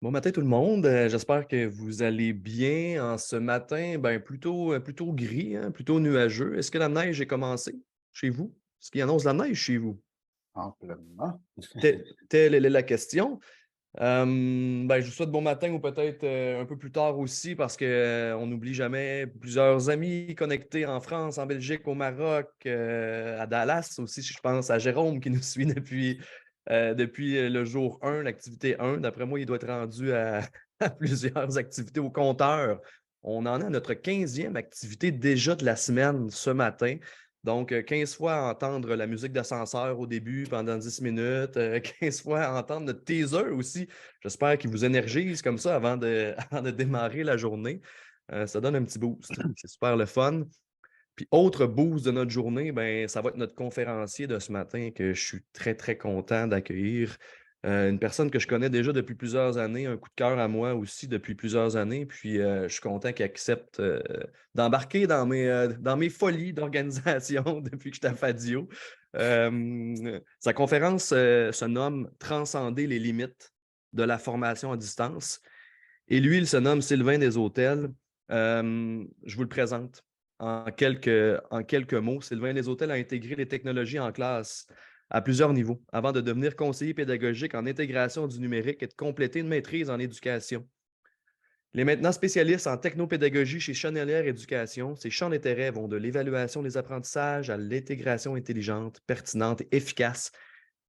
Bon matin tout le monde, j'espère que vous allez bien en ce matin, plutôt gris, hein, plutôt nuageux. Est-ce que la neige est commencée chez vous? Est-ce qu'il annonce la neige chez vous? Amplement. Telle est la question. Je vous souhaite bon matin ou peut-être, un peu plus tard aussi parce que, on n'oublie jamais plusieurs amis connectés en France, en Belgique, au Maroc, à Dallas aussi, je pense à Jérôme qui nous suit depuis le jour 1, l'activité 1. D'après moi, il doit être rendu à à plusieurs activités au compteur. On en est à notre 15e activité déjà de la semaine ce matin. Donc, 15 fois à entendre la musique d'ascenseur au début pendant 10 minutes, 15 fois à entendre notre teaser aussi. J'espère qu'il vous énergise comme ça avant de avant de démarrer la journée. Ça donne un petit boost. C'est super le fun. Puis autre boost de notre journée, ben, ça va être notre conférencier de ce matin que je suis très, très content d'accueillir. Une personne que je connais déjà depuis plusieurs années, un coup de cœur à moi aussi depuis plusieurs années. Puis, je suis content qu'il accepte, d'embarquer dans mes folies d'organisation depuis que j'étais à Fadio. Sa conférence, se nomme «Transcender les limites de la formation à distance» et lui, il se nomme Sylvain Deshôtels. Je vous le présente en quelques mots. Sylvain Deshôtels a intégré les technologies en classe à plusieurs niveaux avant de devenir conseiller pédagogique en intégration du numérique et de compléter une maîtrise en éducation. Il est maintenant spécialiste en technopédagogie chez Chenelière Éducation. Ses champs d'intérêt vont de l'évaluation des apprentissages à l'intégration intelligente, pertinente et efficace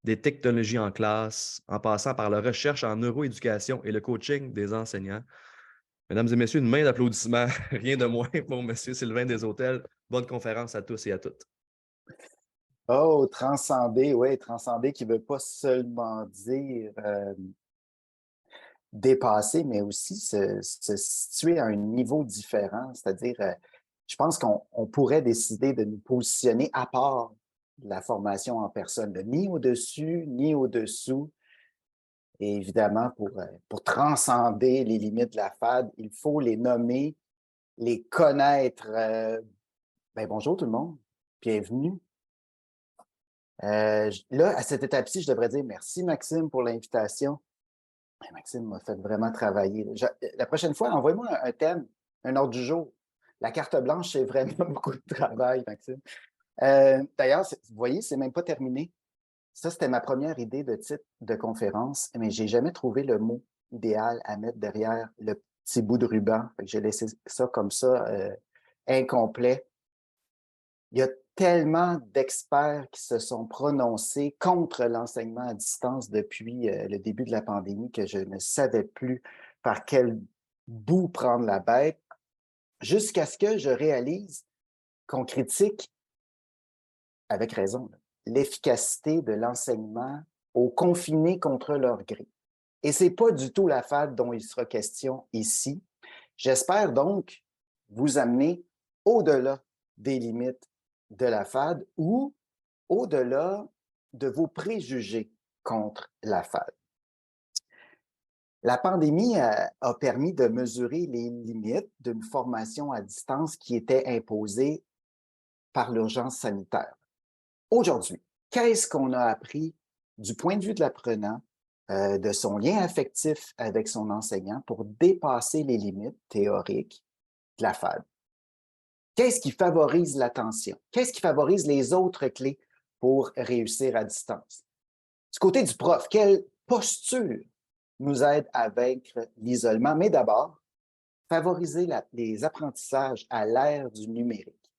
des technologies en classe, en passant par la recherche en neuroéducation et le coaching des enseignants. Mesdames et messieurs, une main d'applaudissement, rien de moins pour Monsieur Sylvain Deshôtels. Bonne conférence à tous et à toutes. Oh, transcender, oui, transcender qui ne veut pas seulement dire dépasser, mais aussi se situer à un niveau différent. C'est-à-dire, je pense qu'on pourrait décider de nous positionner à part de la formation en personne, là, ni au-dessus, ni au-dessous. Et évidemment, pour transcender les limites de la FAD, il faut les nommer, les connaître. Bonjour tout le monde, bienvenue. Là, à cette étape-ci, je devrais dire merci Maxime pour l'invitation. Maxime m'a fait vraiment travailler. La prochaine fois, envoie-moi un thème, un ordre du jour. La carte blanche, c'est vraiment beaucoup de travail, Maxime. D'ailleurs, vous voyez, c'est même pas terminé. Ça, c'était ma première idée de titre de conférence, mais j'ai jamais trouvé le mot idéal à mettre derrière le petit bout de ruban. Fait que j'ai laissé ça comme ça, incomplet. Il y a tellement d'experts qui se sont prononcés contre l'enseignement à distance depuis le début de la pandémie que je ne savais plus par quel bout prendre la bête, jusqu'à ce que je réalise qu'on critique, avec raison, l'efficacité de l'enseignement aux confinés contre leur gré. Et ce n'est pas du tout la FAD dont il sera question ici. J'espère donc vous amener au-delà des limites de la FAD ou au-delà de vos préjugés contre la FAD. La pandémie a permis de mesurer les limites d'une formation à distance qui était imposée par l'urgence sanitaire. Aujourd'hui, qu'est-ce qu'on a appris du point de vue de l'apprenant, de son lien affectif avec son enseignant pour dépasser les limites théoriques de la FAD? Qu'est-ce qui favorise l'attention? Qu'est-ce qui favorise les autres clés pour réussir à distance? Du côté du prof, quelle posture nous aide à vaincre l'isolement? Mais d'abord, favoriser les apprentissages à l'ère du numérique.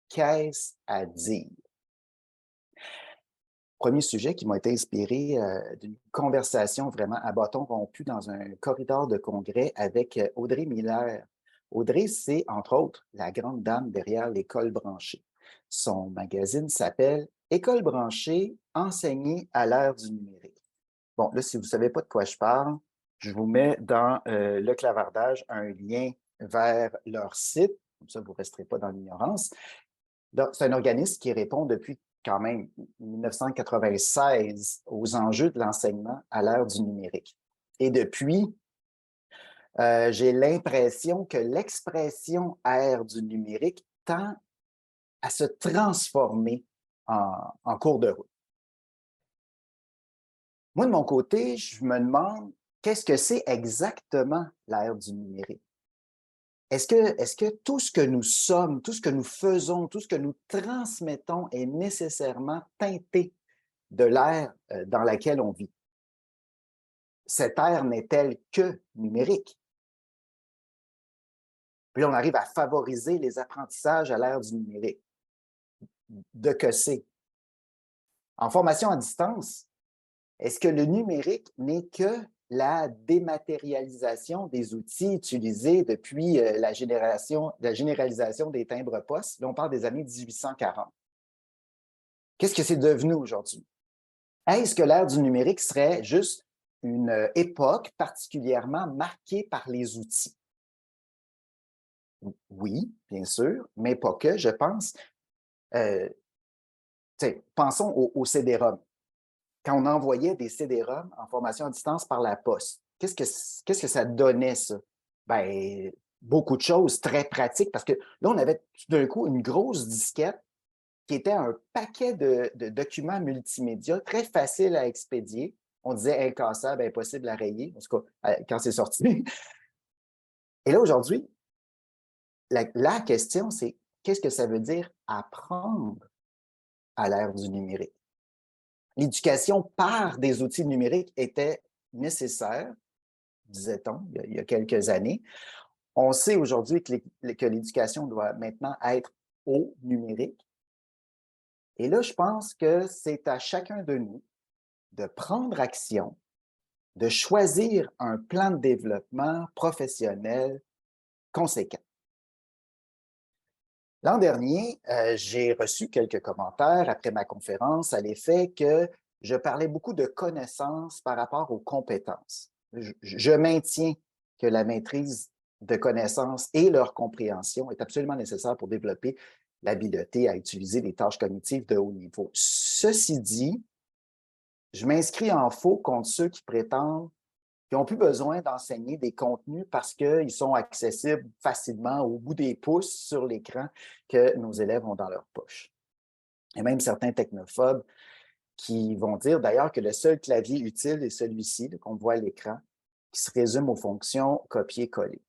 Qu'est-ce à dire? Premier sujet qui m'a été inspiré d'une conversation vraiment à bâton rompu dans un corridor de congrès avec Audrey Miller. Audrey, c'est entre autres la grande dame derrière l'École branchée. Son magazine s'appelle École branchée, enseigner à l'ère du numérique. Bon, là, si vous ne savez pas de quoi je parle, je vous mets dans le clavardage un lien vers leur site, comme ça vous ne resterez pas dans l'ignorance. C'est un organisme qui répond depuis quand même 1996 aux enjeux de l'enseignement à l'ère du numérique. Et depuis, j'ai l'impression que l'expression ère du numérique tend à se transformer en cours de route. Moi, de mon côté, je me demande qu'est-ce que c'est exactement l'ère du numérique? Est-ce que tout ce que nous sommes, tout ce que nous faisons, tout ce que nous transmettons est nécessairement teinté de l'ère dans laquelle on vit? Cette ère n'est-elle que numérique? Puis là, on arrive à favoriser les apprentissages à l'ère du numérique. De que c'est? En formation à distance, est-ce que le numérique n'est que la dématérialisation des outils utilisés depuis la généralisation des timbres-poste? Là, on parle des années 1840. Qu'est-ce que c'est devenu aujourd'hui? Est-ce que l'ère du numérique serait juste une époque particulièrement marquée par les outils? Oui, bien sûr, mais pas que, je pense. Euh, pensons au CD-ROM. Quand on envoyait des CD-ROM en formation à distance par la poste, qu'est-ce que ça donnait, ça? Ben, beaucoup de choses très pratiques parce que là, on avait tout d'un coup une grosse disquette qui était un paquet de documents multimédia très faciles à expédier. On disait incassable, impossible à rayer, en tout cas, quand c'est sorti. Et là, aujourd'hui, la question, c'est qu'est-ce que ça veut dire apprendre à l'ère du numérique? L'éducation par des outils numériques était nécessaire, disait-on, il y a quelques années. On sait aujourd'hui que l'éducation doit maintenant être au numérique. Et là, je pense que c'est à chacun de nous de prendre action, de choisir un plan de développement professionnel conséquent. L'an dernier, j'ai reçu quelques commentaires après ma conférence à l'effet que je parlais beaucoup de connaissances par rapport aux compétences. Je maintiens que la maîtrise de connaissances et leur compréhension est absolument nécessaire pour développer l'habileté à utiliser des tâches cognitives de haut niveau. Ceci dit, je m'inscris en faux contre ceux qui prétendent qui n'ont plus besoin d'enseigner des contenus parce qu'ils sont accessibles facilement au bout des pouces sur l'écran que nos élèves ont dans leur poche. Il y a même certains technophobes qui vont dire d'ailleurs que le seul clavier utile est celui-ci qu'on voit à l'écran, qui se résume aux fonctions copier-coller.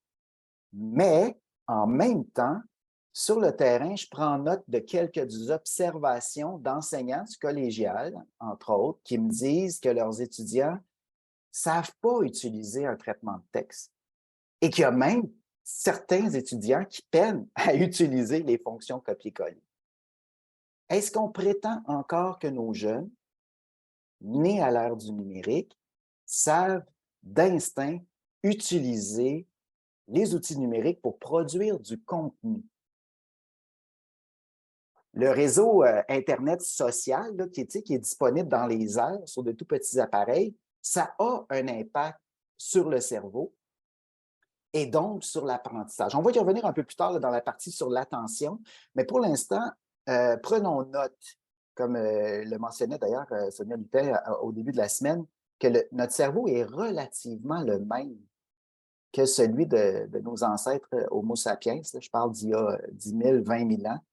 Mais en même temps, sur le terrain, je prends note de quelques observations d'enseignants du collégial, entre autres, qui me disent que leurs étudiants savent pas utiliser un traitement de texte et qu'il y a même certains étudiants qui peinent à utiliser les fonctions copier-coller. Est-ce qu'on prétend encore que nos jeunes, nés à l'ère du numérique, savent d'instinct utiliser les outils numériques pour produire du contenu? Le réseau Internet social là, qui est disponible dans les airs sur de tout petits appareils, ça a un impact sur le cerveau et donc sur l'apprentissage. On va y revenir un peu plus tard là, dans la partie sur l'attention, mais pour l'instant, prenons note, comme le mentionnait d'ailleurs Sonia Lupin au début de la semaine, que notre cerveau est relativement le même que celui de nos ancêtres Homo sapiens. Là, je parle d'il y a 10 000, 20 000 ans.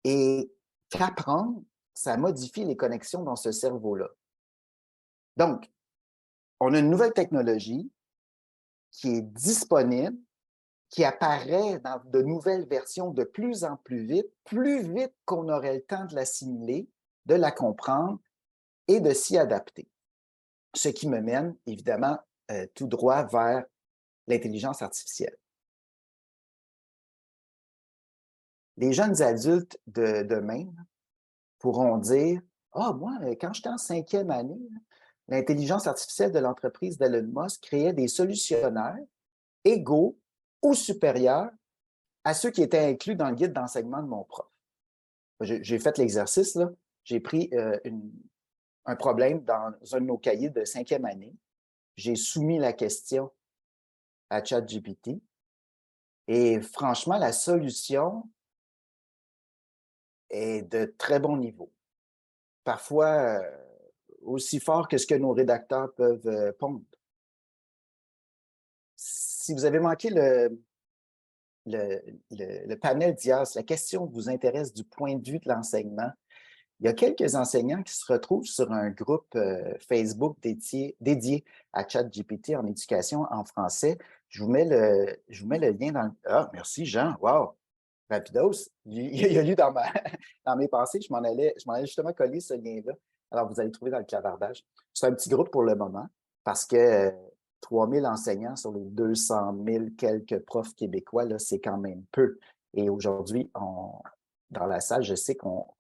Et qu'apprendre, ça modifie les connexions dans ce cerveau-là. Donc, on a une nouvelle technologie qui est disponible, qui apparaît dans de nouvelles versions de plus en plus vite qu'on aurait le temps de l'assimiler, de la comprendre et de s'y adapter. Ce qui me mène, évidemment, tout droit vers l'intelligence artificielle. Les jeunes adultes de demain pourront dire « Ah, moi, quand j'étais en 5e année, l'intelligence artificielle de l'entreprise d'Elon Musk créait des solutionnaires égaux ou supérieurs à ceux qui étaient inclus dans le guide d'enseignement de mon prof. » J'ai fait l'exercice, là. J'ai pris un problème dans un de nos cahiers de 5e année. J'ai soumis la question à ChatGPT et franchement, la solution est de très bon niveau. Parfois, aussi fort que ce que nos rédacteurs peuvent pondre. Si vous avez manqué le panel d'IAS, la question vous intéresse du point de vue de l'enseignement, Il y a quelques enseignants qui se retrouvent sur un groupe Facebook dédié à ChatGPT en éducation en français. Je vous mets le lien dans le... Ah, merci Jean, wow! Rapidos, il a lu dans mes pensées, je m'en allais justement coller ce lien-là. Alors, vous allez le trouver dans le clavardage. C'est un petit groupe pour le moment parce que 3000 enseignants sur les 200 000 quelques profs québécois, là, c'est quand même peu. Et aujourd'hui, dans la salle, je sais qu'on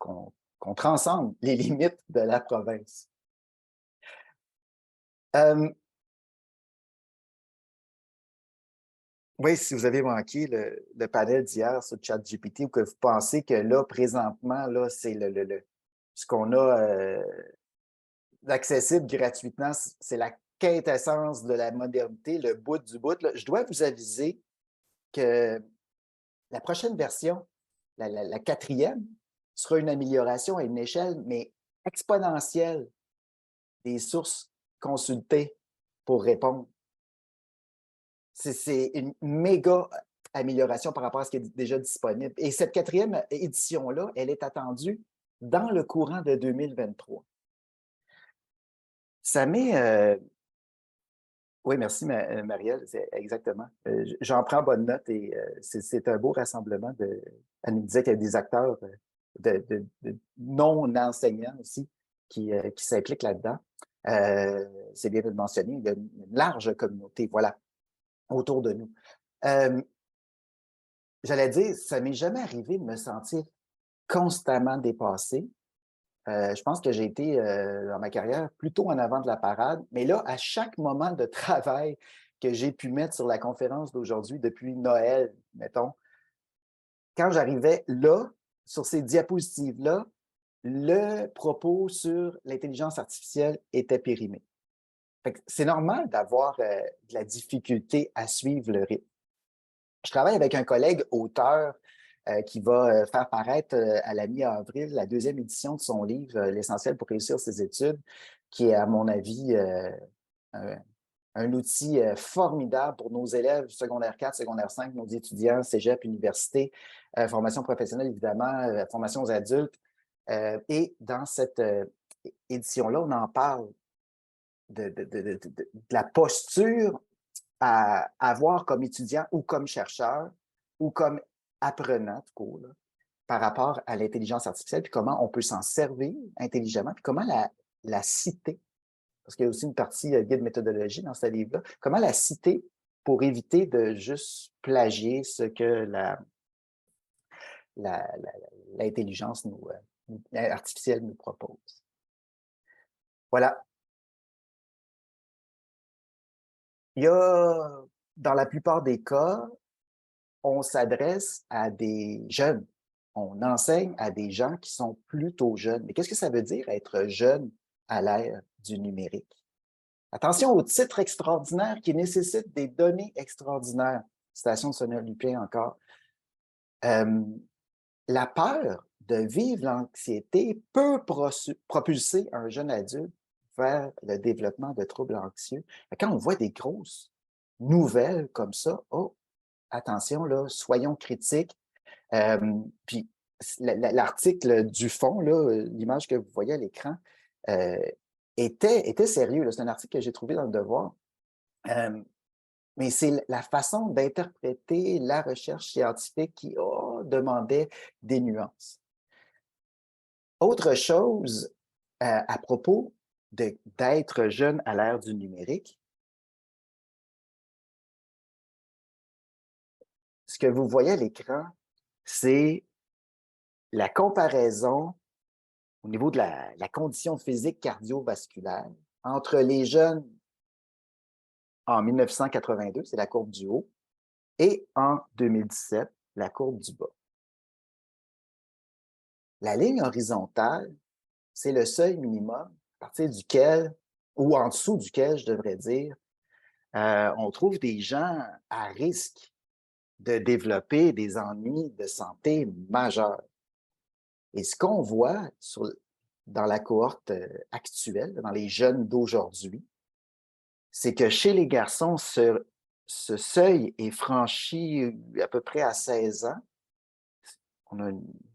transcende les limites de la province. Oui, si vous avez manqué le panel d'hier sur ChatGPT ou que vous pensez que là, présentement, là, c'est ce qu'on a d'accessible gratuitement, c'est la quintessence de la modernité, le bout du bout. Là. Je dois vous aviser que la prochaine version, la quatrième, sera une amélioration à une échelle, mais exponentielle des sources consultées pour répondre. C'est une méga amélioration par rapport à ce qui est déjà disponible. Et cette quatrième édition-là, elle est attendue dans le courant de 2023. Ça met... Oui, merci Marielle, exactement. J'en prends bonne note et c'est un beau rassemblement. Elle nous disait qu'il y a des acteurs de non-enseignants aussi qui s'impliquent là-dedans. C'est bien de le mentionner, il y a une large communauté, voilà, autour de nous. J'allais dire, ça m'est jamais arrivé de me sentir constamment dépassé. Je pense que j'ai été, dans ma carrière, plutôt en avant de la parade. Mais là, à chaque moment de travail que j'ai pu mettre sur la conférence d'aujourd'hui, depuis Noël, mettons, quand j'arrivais là, sur ces diapositives-là, le propos sur l'intelligence artificielle était périmé. C'est normal d'avoir de la difficulté à suivre le rythme. Je travaille avec un collègue auteur qui va faire paraître à la mi-avril la deuxième édition de son livre L'essentiel pour réussir ses études, qui est, à mon avis, un outil formidable pour nos élèves secondaire 4, secondaire 5, nos étudiants, cégep, université, formation professionnelle, évidemment, formation aux adultes. Et dans cette édition-là, on en parle de la posture à avoir comme étudiant ou comme chercheur ou comme apprenant, tout court, là, par rapport à l'intelligence artificielle, puis comment on peut s'en servir intelligemment, puis comment la citer, parce qu'il y a aussi une partie guide méthodologie dans ce livre-là, comment la citer pour éviter de juste plagier ce que l'intelligence artificielle nous propose. Voilà. Il y a, dans la plupart des cas, on s'adresse à des jeunes. On enseigne à des gens qui sont plutôt jeunes. Mais qu'est-ce que ça veut dire être jeune à l'ère du numérique? Attention aux titres extraordinaires qui nécessitent des données extraordinaires. Citation de Sonia Lupin encore. La peur de vivre l'anxiété peut propulser un jeune adulte vers le développement de troubles anxieux. Quand on voit des grosses nouvelles comme ça, oh, attention, là, soyons critiques. Puis l'article du fond, l'image que vous voyez à l'écran, était sérieux. C'est un article que j'ai trouvé dans le Devoir. Mais c'est la façon d'interpréter la recherche scientifique qui demandait des nuances. Autre chose à propos d'être jeune à l'ère du numérique, ce que vous voyez à l'écran, c'est la comparaison au niveau de la condition physique cardiovasculaire entre les jeunes en 1982, c'est la courbe du haut, et en 2017, la courbe du bas. La ligne horizontale, c'est le seuil minimum à partir duquel, ou en dessous duquel, je devrais dire, on trouve des gens à risque de développer des ennuis de santé majeurs. Et ce qu'on voit dans la cohorte actuelle, dans les jeunes d'aujourd'hui, c'est que chez les garçons, ce seuil est franchi à peu près à 16 ans. On a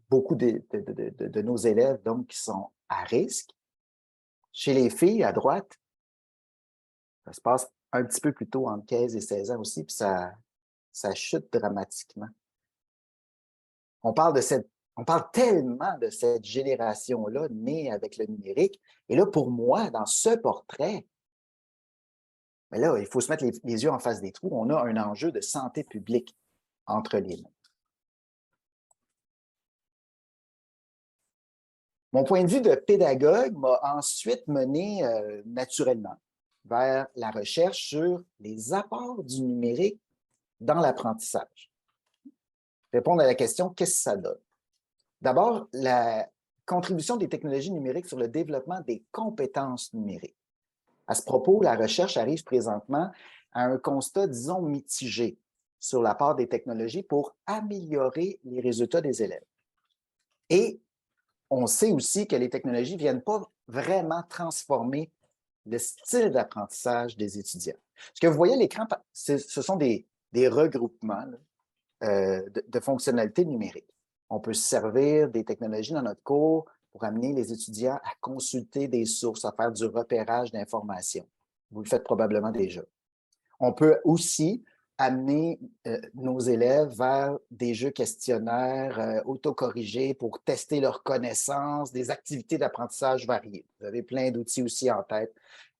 beaucoup de nos élèves donc, qui sont à risque. Chez les filles, à droite, ça se passe un petit peu plus tôt, entre 15 et 16 ans aussi, puis ça chute dramatiquement. On parle tellement de cette génération-là née avec le numérique. Et là, pour moi, dans ce portrait, mais là, il faut se mettre les yeux en face des trous. On a un enjeu de santé publique entre les mains. Mon point de vue de pédagogue m'a ensuite mené naturellement vers la recherche sur les apports du numérique dans l'apprentissage. Répondre à la question, qu'est-ce que ça donne? D'abord, la contribution des technologies numériques sur le développement des compétences numériques. À ce propos, la recherche arrive présentement à un constat, disons, mitigé sur la part des technologies pour améliorer les résultats des élèves. Et on sait aussi que les technologies ne viennent pas vraiment transformer le style d'apprentissage des étudiants. Ce que vous voyez à l'écran, ce sont des regroupements de fonctionnalités numériques. On peut se servir des technologies dans notre cours pour amener les étudiants à consulter des sources, à faire du repérage d'informations. Vous le faites probablement déjà. On peut aussi amener nos élèves vers des jeux questionnaires autocorrigés pour tester leurs connaissances, des activités d'apprentissage variées. Vous avez plein d'outils aussi en tête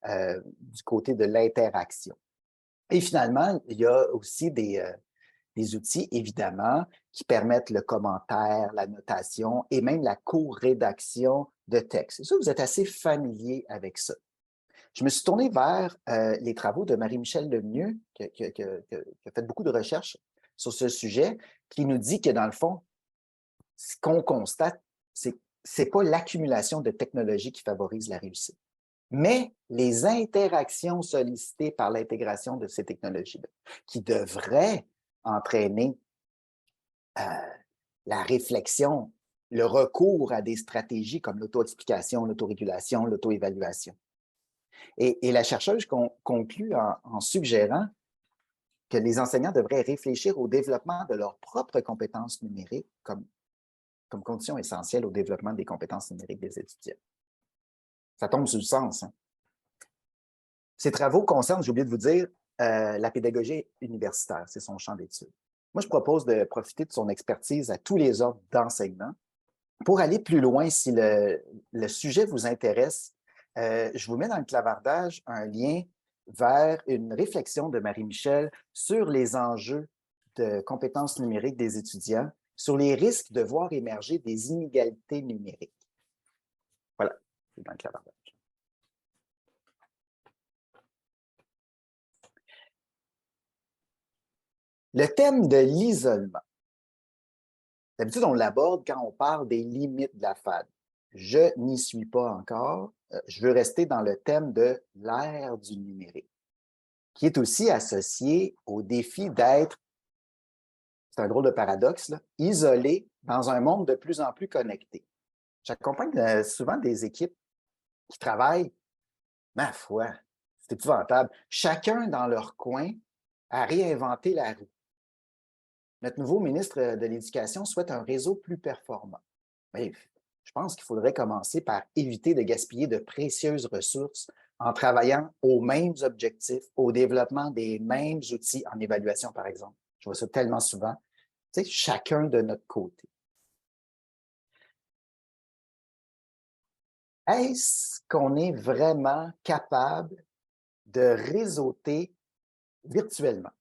du côté de l'interaction. Et finalement, il y a aussi des outils, évidemment, qui permettent le commentaire, la notation et même la co-rédaction de textes. Ça, vous êtes assez familier avec ça. Je me suis tourné vers les travaux de Marie-Michèle Lemieux, qui a fait beaucoup de recherches sur ce sujet, qui nous dit que, dans le fond, ce qu'on constate, c'est pas l'accumulation de technologies qui favorise la réussite, mais les interactions sollicitées par l'intégration de ces technologies-là, qui devraient entraîner la réflexion, le recours à des stratégies comme l'auto-explication, l'autorégulation, l'auto-évaluation. Et la chercheuse conclut en suggérant que les enseignants devraient réfléchir au développement de leurs propres compétences numériques comme condition essentielle au développement des compétences numériques des étudiants. Ça tombe sur le sens. Hein? Ces travaux concernent, j'ai oublié de vous dire, la pédagogie universitaire, c'est son champ d'études. Moi, je propose de profiter de son expertise à tous les ordres d'enseignement. Pour aller plus loin, si le sujet vous intéresse, je vous mets dans le clavardage un lien vers une réflexion de Marie-Michèle sur les enjeux de compétences numériques des étudiants, sur les risques de voir émerger des inégalités numériques. Voilà, c'est dans le clavardage. Le thème de l'isolement. D'habitude, on l'aborde quand on parle des limites de la FAD. Je n'y suis pas encore. Je veux rester dans le thème de l'ère du numérique, qui est aussi associé au défi d'être, c'est un drôle de paradoxe, là, isolé dans un monde de plus en plus connecté. J'accompagne souvent des équipes qui travaillent, ma foi, c'est épouvantable, chacun dans leur coin à réinventer la roue. Notre nouveau ministre de l'Éducation souhaite un réseau plus performant. Mais je pense qu'il faudrait commencer par éviter de gaspiller de précieuses ressources en travaillant aux mêmes objectifs, au développement des mêmes outils en évaluation, par exemple. Je vois ça tellement souvent. Tu sais, chacun de notre côté. Est-ce qu'on est vraiment capable de réseauter virtuellement?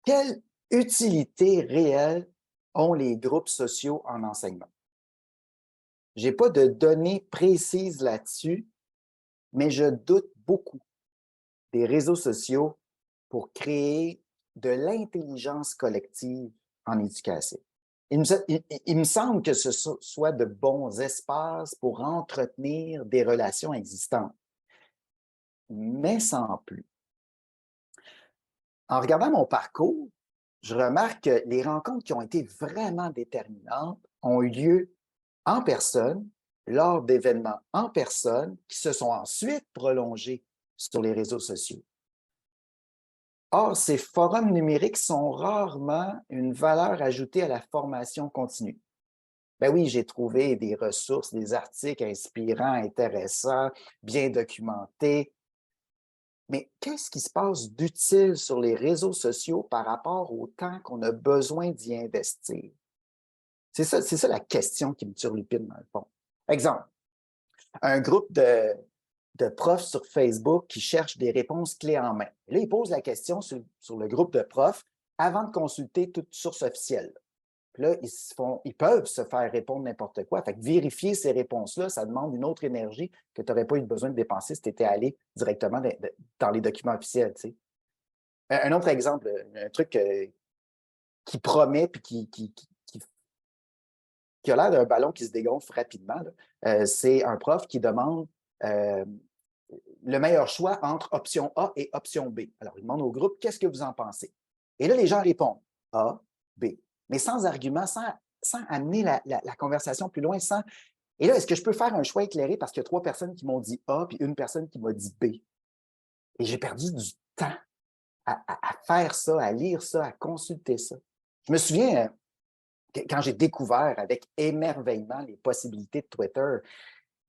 Quelle utilité réelle ont les groupes sociaux en enseignement? Je n'ai pas de données précises là-dessus, mais je doute beaucoup des réseaux sociaux pour créer de l'intelligence collective en éducation. Il me semble que ce soit de bons espaces pour entretenir des relations existantes, mais sans plus. En regardant mon parcours, je remarque que les rencontres qui ont été vraiment déterminantes ont eu lieu en personne, lors d'événements en personne qui se sont ensuite prolongés sur les réseaux sociaux. Or, ces forums numériques sont rarement une valeur ajoutée à la formation continue. Ben oui, j'ai trouvé des ressources, des articles inspirants, intéressants, bien documentés. Mais qu'est-ce qui se passe d'utile sur les réseaux sociaux par rapport au temps qu'on a besoin d'y investir? C'est ça la question qui me turlupine dans le fond. Exemple, un groupe de profs sur Facebook qui cherchent des réponses clés en main. Et là, ils posent la question sur le groupe de profs avant de consulter toute source officielle. Puis là, ils peuvent se faire répondre n'importe quoi. Fait que vérifier ces réponses-là, ça demande une autre énergie que tu n'aurais pas eu besoin de dépenser si tu étais allé directement dans les documents officiels. Tu sais. Un autre exemple, un truc qui promet puis qui a l'air d'un ballon qui se dégonfle rapidement, c'est un prof qui demande euh, le meilleur choix entre option A et option B. Alors, il demande au groupe, qu'est-ce que vous en pensez? Et là, les gens répondent A, B, mais sans argument, sans amener la conversation plus loin, sans... Et là, est-ce que je peux faire un choix éclairé parce qu'il y a 3 personnes qui m'ont dit A puis une personne qui m'a dit B? Et j'ai perdu du temps à faire ça, à lire ça, à consulter ça. Je me souviens, quand j'ai découvert avec émerveillement les possibilités de Twitter,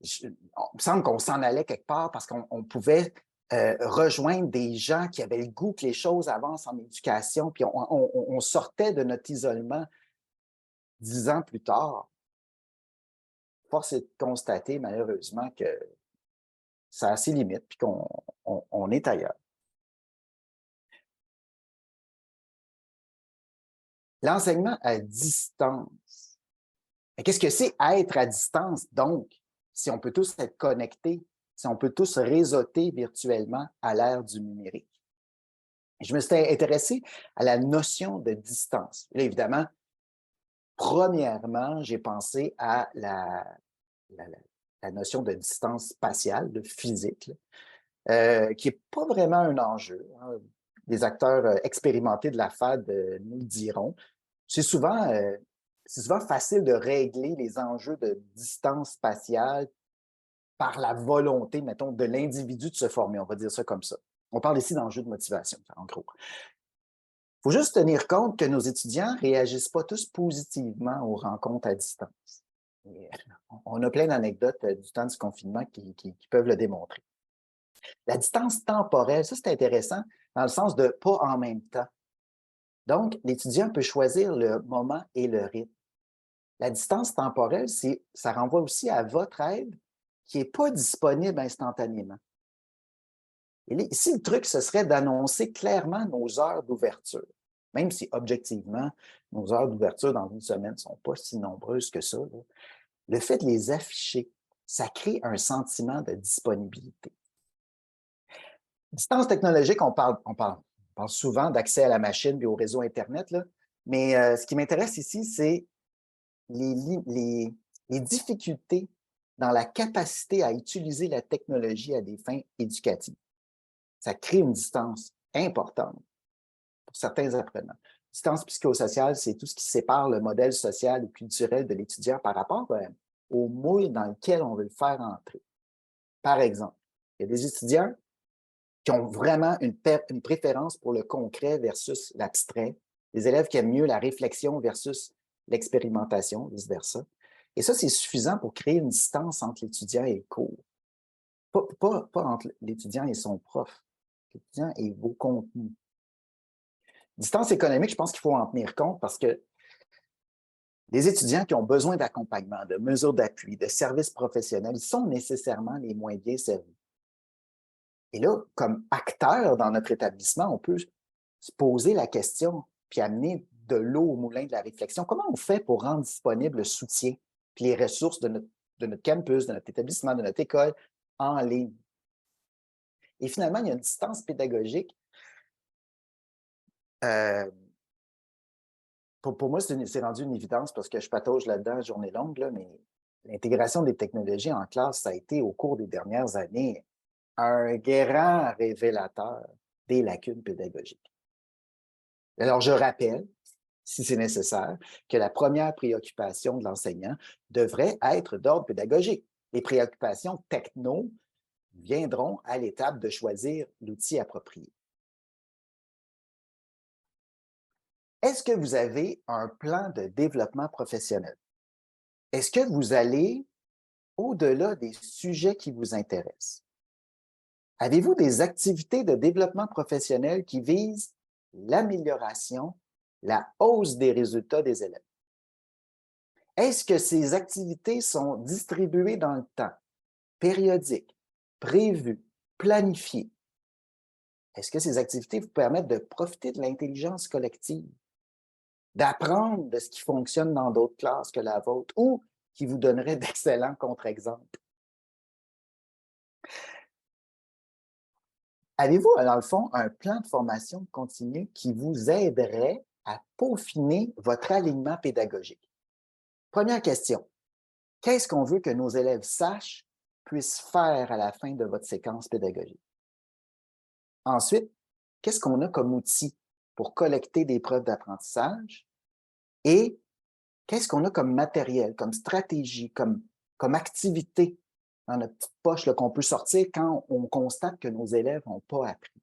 il me semble qu'on s'en allait quelque part parce qu'on pouvait rejoindre des gens qui avaient le goût que les choses avancent en éducation, puis on sortait de notre isolement 10 ans plus tard. Force est de constater, malheureusement, que ça a ses limites, puis qu'on est ailleurs. L'enseignement à distance. Qu'est-ce que c'est être à distance, donc, si on peut tous être connectés, si on peut tous réseauter virtuellement à l'ère du numérique? Je me suis intéressé à la notion de distance. Là, évidemment, premièrement, j'ai pensé à la notion de distance spatiale, de physique, qui n'est pas vraiment un enjeu. Hein. Les acteurs expérimentés de la FAD nous le diront. C'est souvent, facile de régler les enjeux de distance spatiale par la volonté, mettons, de l'individu de se former. On va dire ça comme ça. On parle ici d'enjeux de motivation, en gros. Il faut juste tenir compte que nos étudiants ne réagissent pas tous positivement aux rencontres à distance. Et on a plein d'anecdotes du temps du confinement qui peuvent le démontrer. La distance temporelle, ça c'est intéressant dans le sens de pas en même temps. Donc, l'étudiant peut choisir le moment et le rythme. La distance temporelle, ça renvoie aussi à votre aide qui n'est pas disponible instantanément. Et ici, le truc, ce serait d'annoncer clairement nos heures d'ouverture, même si objectivement, nos heures d'ouverture dans une semaine ne sont pas si nombreuses que ça. Là. Le fait de les afficher, ça crée un sentiment de disponibilité. Distance technologique, on parle souvent d'accès à la machine et au réseau Internet, là, mais ce qui m'intéresse ici, c'est les difficultés dans la capacité à utiliser la technologie à des fins éducatives. Ça crée une distance importante pour certains apprenants. Distance psychosociale, c'est tout ce qui sépare le modèle social ou culturel de l'étudiant par rapport au moule dans lequel on veut le faire entrer. Par exemple, il y a des étudiants qui ont vraiment une préférence pour le concret versus l'abstrait, des élèves qui aiment mieux la réflexion versus l'expérimentation, vice-versa. Et ça, c'est suffisant pour créer une distance entre l'étudiant et le cours. Pas entre l'étudiant et son prof, l'étudiant et vos contenus. Distance économique, je pense qu'il faut en tenir compte parce que les étudiants qui ont besoin d'accompagnement, de mesures d'appui, de services professionnels, ils sont nécessairement les moins bien servis. Et là, comme acteur dans notre établissement, on peut se poser la question puis amener de l'eau au moulin de la réflexion. Comment on fait pour rendre disponible le soutien puis les ressources de notre campus, de notre établissement, de notre école en ligne? Et finalement, il y a une distance pédagogique. Pour moi, c'est rendu une évidence parce que je patauge là-dedans journée longue, là, mais l'intégration des technologies en classe, ça a été au cours des dernières années un grand révélateur des lacunes pédagogiques. Alors, je rappelle, si c'est nécessaire, que la première préoccupation de l'enseignant devrait être d'ordre pédagogique. Les préoccupations techno viendront à l'étape de choisir l'outil approprié. Est-ce que vous avez un plan de développement professionnel? est-ce que vous allez au-delà des sujets qui vous intéressent? Avez-vous des activités de développement professionnel qui visent l'amélioration, la hausse des résultats des élèves? Est-ce que ces activités sont distribuées dans le temps, périodiques, prévues, planifiées? Est-ce que ces activités vous permettent de profiter de l'intelligence collective, d'apprendre de ce qui fonctionne dans d'autres classes que la vôtre ou qui vous donnerait d'excellents contre-exemples? Avez-vous, dans le fond, un plan de formation continue qui vous aiderait à peaufiner votre alignement pédagogique? Première question, qu'est-ce qu'on veut que nos élèves sachent, puissent faire à la fin de votre séquence pédagogique? Ensuite, qu'est-ce qu'on a comme outil pour collecter des preuves d'apprentissage? Et qu'est-ce qu'on a comme matériel, comme stratégie, comme activité dans notre petite poche qu'on peut sortir quand on constate que nos élèves n'ont pas appris?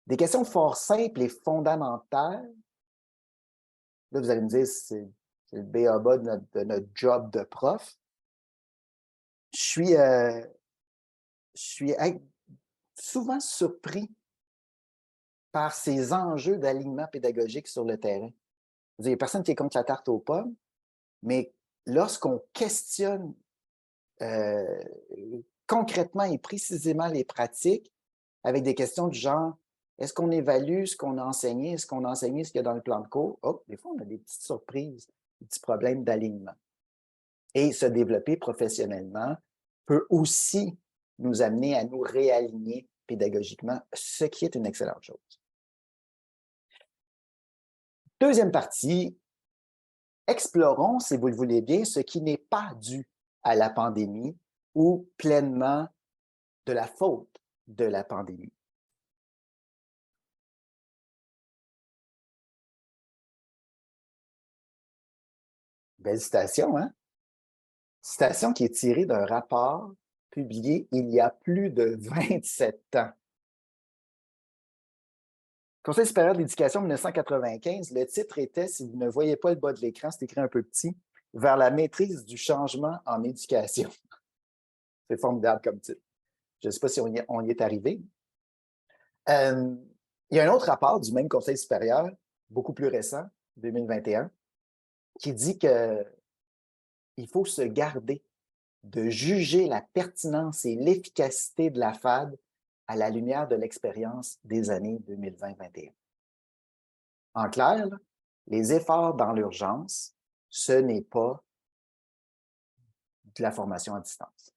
Des questions fort simples et fondamentales. Là, vous allez me dire, c'est le b.a.-ba de notre job de prof. Je suis souvent surpris par ces enjeux d'alignement pédagogique sur le terrain. Il n'y a personne qui est contre la tarte aux pommes, mais lorsqu'on questionne concrètement et précisément les pratiques, avec des questions du genre, est-ce qu'on évalue ce qu'on a enseigné? Est-ce qu'on a enseigné ce qu'il y a dans le plan de cours? Oh, des fois, on a des petites surprises, des petits problèmes d'alignement. Et se développer professionnellement peut aussi nous amener à nous réaligner pédagogiquement, ce qui est une excellente chose. Deuxième partie, explorons, si vous le voulez bien, ce qui n'est pas dû à la pandémie ou pleinement de la faute de la pandémie. Belle citation, hein? Citation qui est tirée d'un rapport publié il y a plus de 27 ans. Conseil supérieur de l'éducation 1995, le titre était, si vous ne voyez pas le bas de l'écran, c'est écrit un peu petit, vers la maîtrise du changement en éducation. C'est formidable comme titre. Je ne sais pas si on y est arrivé. Il y a un autre rapport du même Conseil supérieur, beaucoup plus récent, 2021, qui dit qu'il faut se garder de juger la pertinence et l'efficacité de la FAD à la lumière de l'expérience des années 2020-2021. En clair, les efforts dans l'urgence, ce n'est pas de la formation à distance.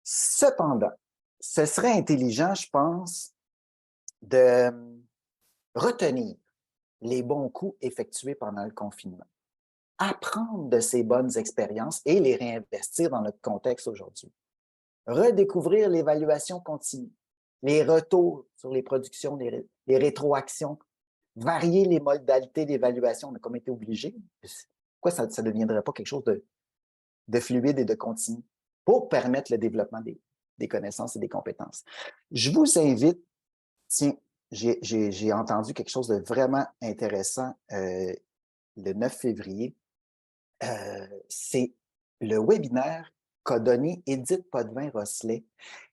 Cependant, ce serait intelligent, je pense, de retenir les bons coups effectués pendant le confinement, apprendre de ces bonnes expériences et les réinvestir dans notre contexte aujourd'hui. Redécouvrir l'évaluation continue, les retours sur les productions, les rétroactions, varier les modalités d'évaluation. On a comme été obligé. Pourquoi ça ne deviendrait pas quelque chose de fluide et de continu pour permettre le développement des connaissances et des compétences? Je vous invite, tiens, j'ai entendu quelque chose de vraiment intéressant le 9 février. C'est le webinaire qu'a donné Édith Potvin-Rosselet,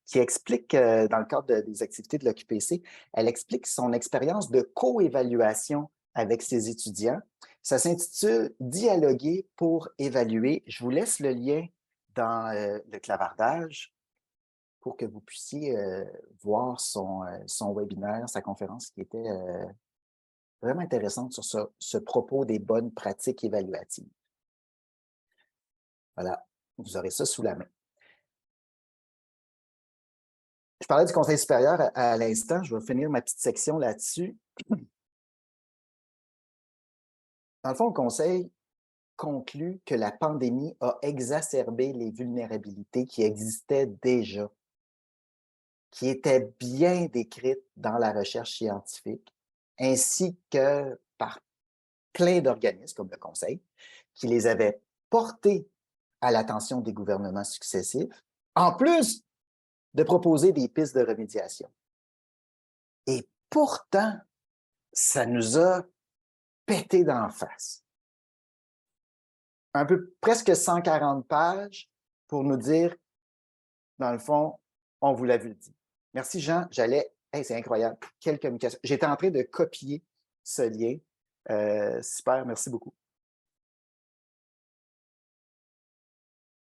qui explique, dans le cadre des activités de l'OQPC, elle explique son expérience de co-évaluation avec ses étudiants. Ça s'intitule « Dialoguer pour évaluer ». Je vous laisse le lien dans le clavardage pour que vous puissiez voir son webinaire, sa conférence qui était vraiment intéressante sur ce propos des bonnes pratiques évaluatives. Voilà, vous aurez ça sous la main. Je parlais du Conseil supérieur à l'instant, je vais finir ma petite section là-dessus. Dans le fond, le Conseil conclut que la pandémie a exacerbé les vulnérabilités qui existaient déjà, qui étaient bien décrites dans la recherche scientifique, ainsi que par plein d'organismes comme le Conseil, qui les avaient portées à l'attention des gouvernements successifs, en plus de proposer des pistes de remédiation. Et pourtant, ça nous a pété d'en face. Un peu presque 140 pages pour nous dire, dans le fond, on vous l'avait dit. Merci Jean, hey, c'est incroyable, quelle communication. J'étais en train de copier ce lien. Super, merci beaucoup.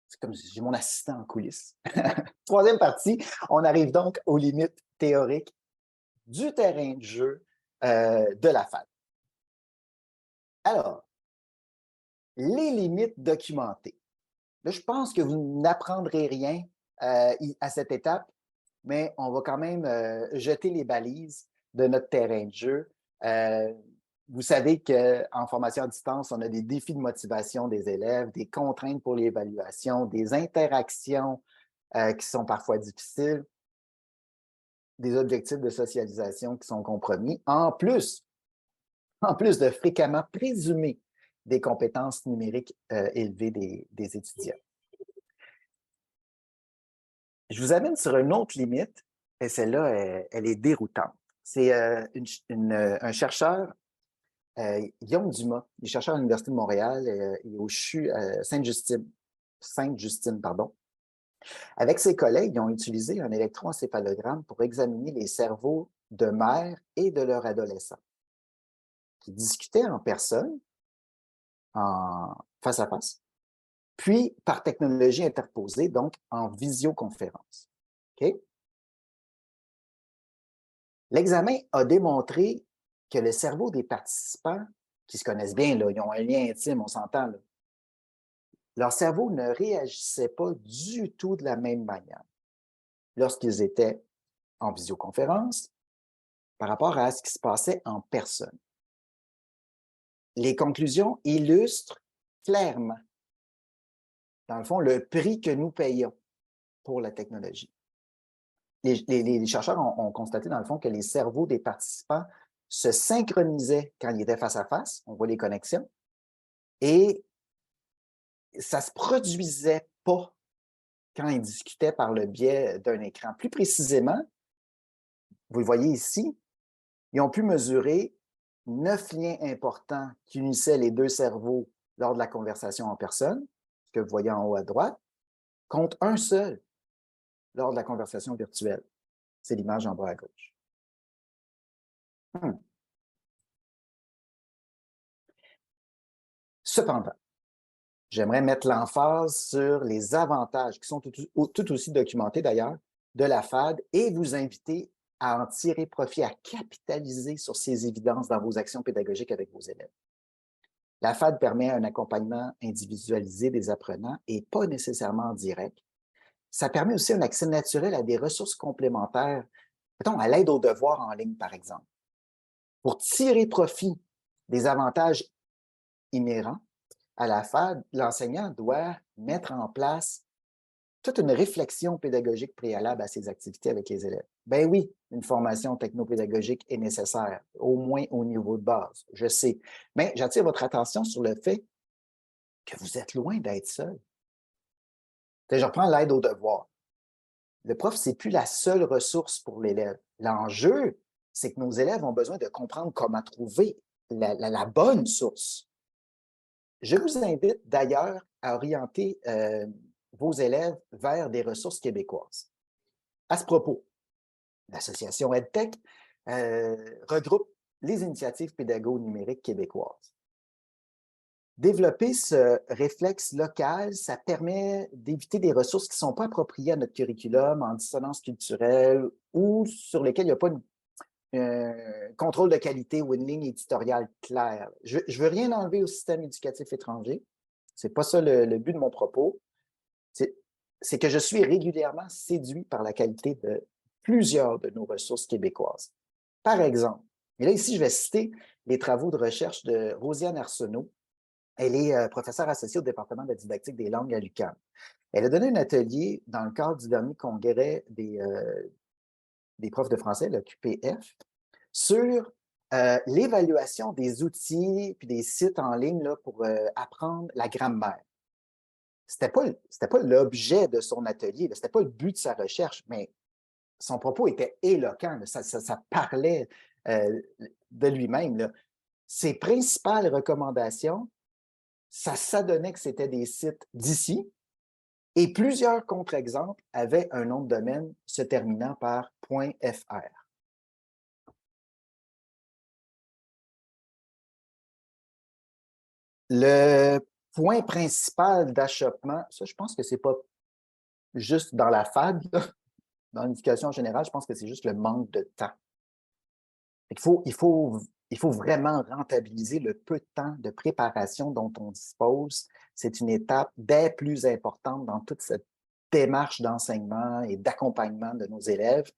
C'est comme si j'ai mon assistant en coulisses. Troisième partie, on arrive donc aux limites théoriques du terrain de jeu de la FAD. Alors, les limites documentées. Là, je pense que vous n'apprendrez rien à cette étape, mais on va quand même jeter les balises de notre terrain de jeu. Vous savez qu'en formation à distance, on a des défis de motivation des élèves, des contraintes pour l'évaluation, des interactions qui sont parfois difficiles, des objectifs de socialisation qui sont compromis, en plus de fréquemment présumer des compétences numériques élevées des étudiants. Je vous amène sur une autre limite, et celle-là, elle est déroutante. C'est un chercheur, Guillaume Dumas, il est chercheur à l'Université de Montréal et au CHU Sainte-Justine, pardon. Avec ses collègues, ils ont utilisé un électroencéphalogramme pour examiner les cerveaux de mères et de leurs adolescents qui discutaient en personne, face à face, puis par technologie interposée, donc en visioconférence. Okay? L'examen a démontré que le cerveau des participants, qui se connaissent bien, là, ils ont un lien intime, on s'entend, là, leur cerveau ne réagissait pas du tout de la même manière lorsqu'ils étaient en visioconférence par rapport à ce qui se passait en personne. Les conclusions illustrent clairement, dans le fond, le prix que nous payons pour la technologie. Les chercheurs ont constaté, dans le fond, que les cerveaux des participants se synchronisaient quand ils étaient face à face, on voit les connexions, et ça ne se produisait pas quand ils discutaient par le biais d'un écran. Plus précisément, vous le voyez ici, ils ont pu mesurer 9 liens importants qui unissaient les deux cerveaux lors de la conversation en personne, ce que vous voyez en haut à droite, contre un seul lors de la conversation virtuelle. C'est l'image en bas à gauche. Cependant, j'aimerais mettre l'emphase sur les avantages qui sont tout aussi documentés d'ailleurs de la FAD et vous inviter à en tirer profit, à capitaliser sur ces évidences dans vos actions pédagogiques avec vos élèves. La FAD permet un accompagnement individualisé des apprenants et pas nécessairement direct. Ça permet aussi un accès naturel à des ressources complémentaires, mettons à l'aide aux devoirs en ligne, par exemple. Pour tirer profit des avantages inhérents à la FAD, l'enseignant doit mettre en place toute une réflexion pédagogique préalable à ses activités avec les élèves. Ben oui, une formation technopédagogique est nécessaire, au moins au niveau de base, je sais. Mais j'attire votre attention sur le fait que vous êtes loin d'être seul. Je reprends l'aide aux devoirs. Le prof, ce n'est plus la seule ressource pour l'élève. L'enjeu, c'est que nos élèves ont besoin de comprendre comment trouver la bonne source. Je vous invite d'ailleurs à orienter vos élèves vers des ressources québécoises. À ce propos, l'association EdTech regroupe les initiatives pédago-numériques québécoises. Développer ce réflexe local, ça permet d'éviter des ressources qui ne sont pas appropriées à notre curriculum, en dissonance culturelle ou sur lesquelles il n'y a pas un contrôle de qualité ou une ligne éditoriale claire. Je ne veux rien enlever au système éducatif étranger. Ce n'est pas ça le but de mon propos. C'est que je suis régulièrement séduit par la qualité de plusieurs de nos ressources québécoises. Par exemple, et là ici, je vais citer les travaux de recherche de Rosiane Arsenault. Elle est professeure associée au département de la didactique des langues à l'UQAM. Elle a donné un atelier dans le cadre du dernier congrès des profs de français, le QPF, sur l'évaluation des outils puis des sites en ligne là, pour apprendre la grammaire. C'était pas l'objet de son atelier, c'était pas le but de sa recherche, mais son propos était éloquent, ça parlait de lui-même. Ses principales recommandations, ça s'adonnait que c'était des sites d'ici, et plusieurs contre-exemples avaient un nom de domaine se terminant par .fr. Le point principal d'achoppement, ça, je pense que ce n'est pas juste dans la FAD, dans l'éducation en général, je pense que c'est juste le manque de temps. Il faut vraiment rentabiliser le peu de temps de préparation dont on dispose. C'est une étape des plus importantes dans toute cette démarche d'enseignement et d'accompagnement de nos élèves.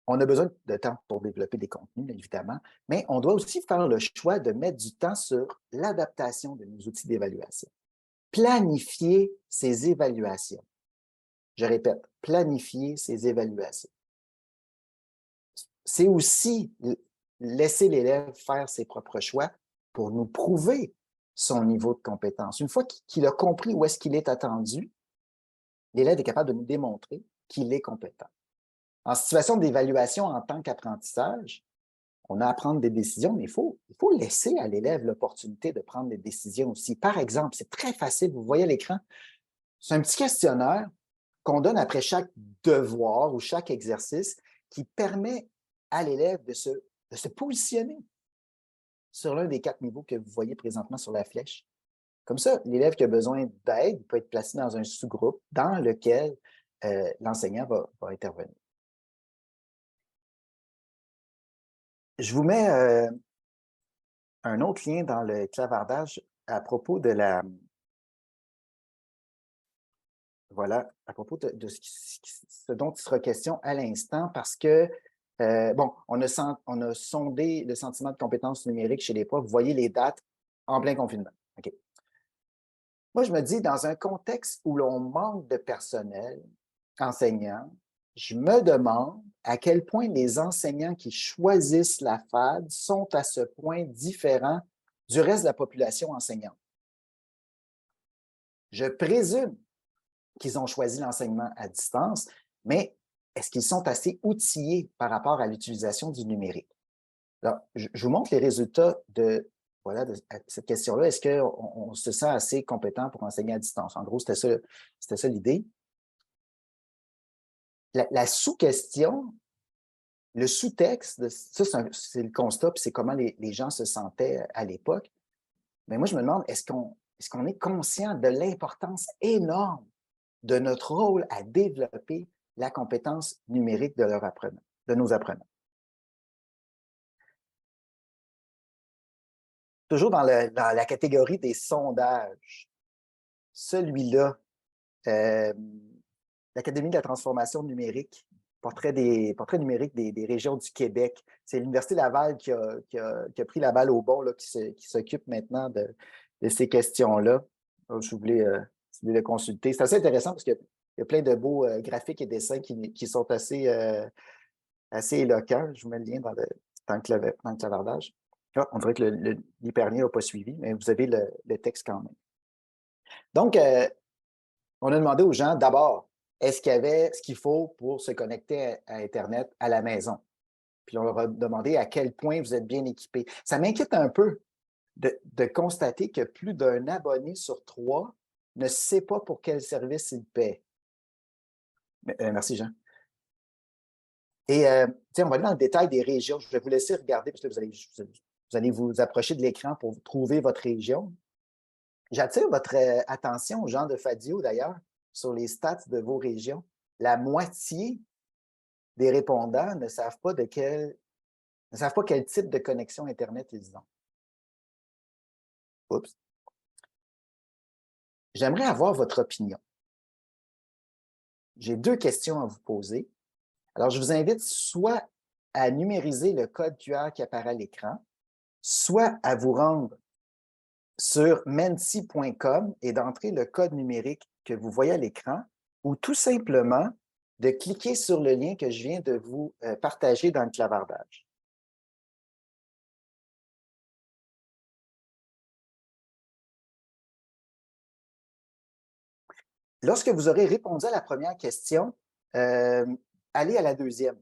On a besoin de temps pour développer des contenus, évidemment, mais on doit aussi faire le choix de mettre du temps sur l'adaptation de nos outils d'évaluation. Planifier ces évaluations. Je répète, planifier ces évaluations. C'est aussi laisser l'élève faire ses propres choix pour nous prouver son niveau de compétence. Une fois qu'il a compris où est-ce qu'il est attendu, l'élève est capable de nous démontrer qu'il est compétent. En situation d'évaluation en tant qu'apprentissage, on a à prendre des décisions, mais il faut laisser à l'élève l'opportunité de prendre des décisions aussi. Par exemple, c'est très facile, vous voyez à l'écran, c'est un petit questionnaire qu'on donne après chaque devoir ou chaque exercice qui permet à l'élève de se positionner sur l'un des 4 niveaux que vous voyez présentement sur la flèche. Comme ça, l'élève qui a besoin d'aide peut être placé dans un sous-groupe dans lequel l'enseignant va intervenir. Je vous mets un autre lien dans le clavardage à propos de la... Voilà, à propos de ce dont il sera question à l'instant, parce que, bon, on a sondé le sentiment de compétence numérique chez les profs. Vous voyez les dates en plein confinement. OK. Moi, je me dis, dans un contexte où l'on manque de personnel enseignant, je me demande à quel point les enseignants qui choisissent la FAD sont à ce point différents du reste de la population enseignante. Je présume qu'ils ont choisi l'enseignement à distance, mais est-ce qu'ils sont assez outillés par rapport à l'utilisation du numérique? Alors, je vous montre les résultats de cette question-là. Est-ce qu'on se sent assez compétent pour enseigner à distance? En gros, c'était ça l'idée. La sous-question, le sous-texte, ça, c'est le constat, puis c'est comment les gens se sentaient à l'époque. Mais moi, je me demande, est-ce qu'on est conscient de l'importance énorme de notre rôle à développer la compétence numérique de nos apprenants? Toujours dans la catégorie des sondages, celui-là, l'Académie de la transformation numérique, portrait numérique des régions du Québec. C'est l'Université Laval qui a pris la balle au bon, là, qui s'occupe maintenant de ces questions-là. Si vous voulez le consulter. C'est assez intéressant parce qu'il y a plein de beaux graphiques et dessins qui sont assez éloquents. Je vous mets le lien dans le clavardage. Ah, on dirait que l'hyperlien n'a pas suivi, mais vous avez le texte quand même. Donc, on a demandé aux gens, d'abord, est-ce qu'il y avait ce qu'il faut pour se connecter à Internet à la maison? Puis on leur a demandé à quel point vous êtes bien équipés. Ça m'inquiète un peu de constater que plus d'un abonné sur 3 ne sait pas pour quel service il paie. Merci, Jean. Et on va aller dans le détail des régions. Je vais vous laisser regarder parce que vous allez vous approcher de l'écran pour trouver votre région. J'attire votre attention, Jean de Fadio d'ailleurs, sur les stats de vos régions. La moitié des répondants ne savent pas quel type de connexion Internet ils ont. Oups. J'aimerais avoir votre opinion. J'ai 2 questions à vous poser. Alors, je vous invite soit à numériser le code QR qui apparaît à l'écran, soit à vous rendre sur menti.com et d'entrer le code numérique que vous voyez à l'écran, ou tout simplement de cliquer sur le lien que je viens de vous partager dans le clavardage. Lorsque vous aurez répondu à la première question, allez à la deuxième.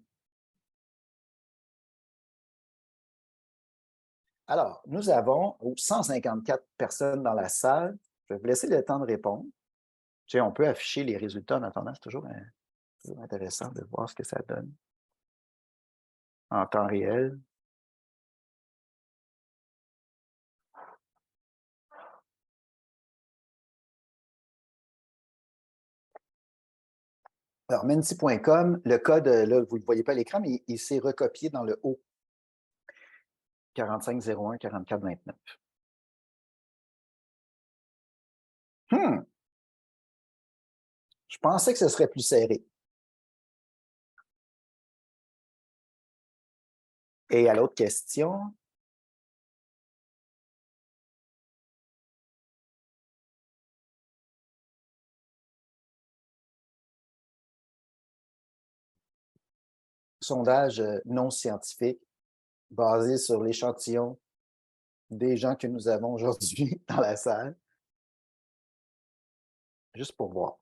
Alors, nous avons 154 personnes dans la salle. Je vais vous laisser le temps de répondre. Tu sais, on peut afficher les résultats en attendant. C'est toujours intéressant de voir ce que ça donne en temps réel. Alors, Menti.com, le code, là, vous ne le voyez pas à l'écran, mais il s'est recopié dans le haut. 4501 4429. Je pensais que ce serait plus serré. Et à l'autre question. Sondage non scientifique basé sur l'échantillon des gens que nous avons aujourd'hui dans la salle. Juste pour voir.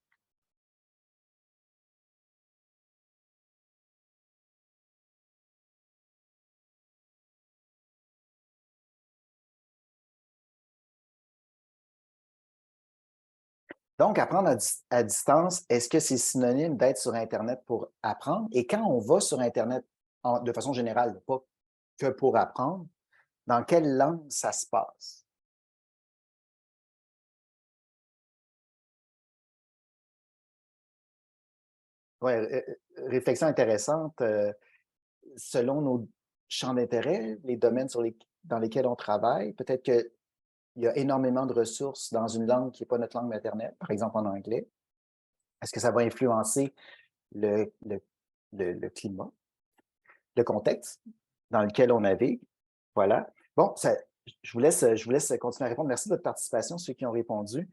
Donc, apprendre à distance, est-ce que c'est synonyme d'être sur Internet pour apprendre? Et quand on va sur Internet, de façon générale, pas que pour apprendre, dans quelle langue ça se passe? Oui, réflexion intéressante. Selon nos champs d'intérêt, les domaines dans lesquels on travaille, peut-être qu'il y a énormément de ressources dans une langue qui n'est pas notre langue maternelle, par exemple en anglais. Est-ce que ça va influencer le climat, le contexte dans lequel on navigue? Voilà. Bon, je vous laisse continuer à répondre. Merci de votre participation, ceux qui ont répondu.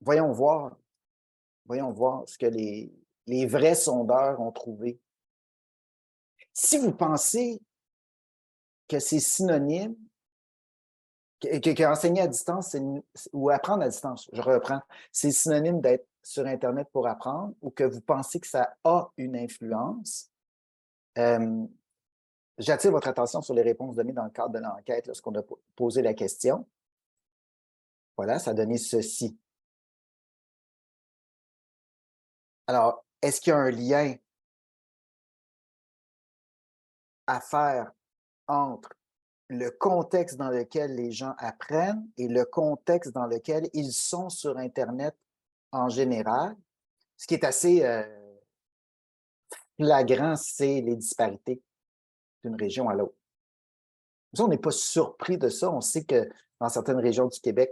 Voyons voir ce que les vrais sondeurs ont trouvé. Si vous pensez que c'est synonyme, qu'enseigner à distance ou apprendre à distance, je reprends, c'est synonyme d'être sur Internet pour apprendre ou que vous pensez que ça a une influence, j'attire votre attention sur les réponses données dans le cadre de l'enquête lorsqu'on a posé la question. Voilà, ça a donné ceci. Alors, est-ce qu'il y a un lien à faire entre le contexte dans lequel les gens apprennent et le contexte dans lequel ils sont sur Internet en général? Ce qui est assez flagrant, c'est les disparités d'une région à l'autre. On n'est pas surpris de ça. On sait que dans certaines régions du Québec,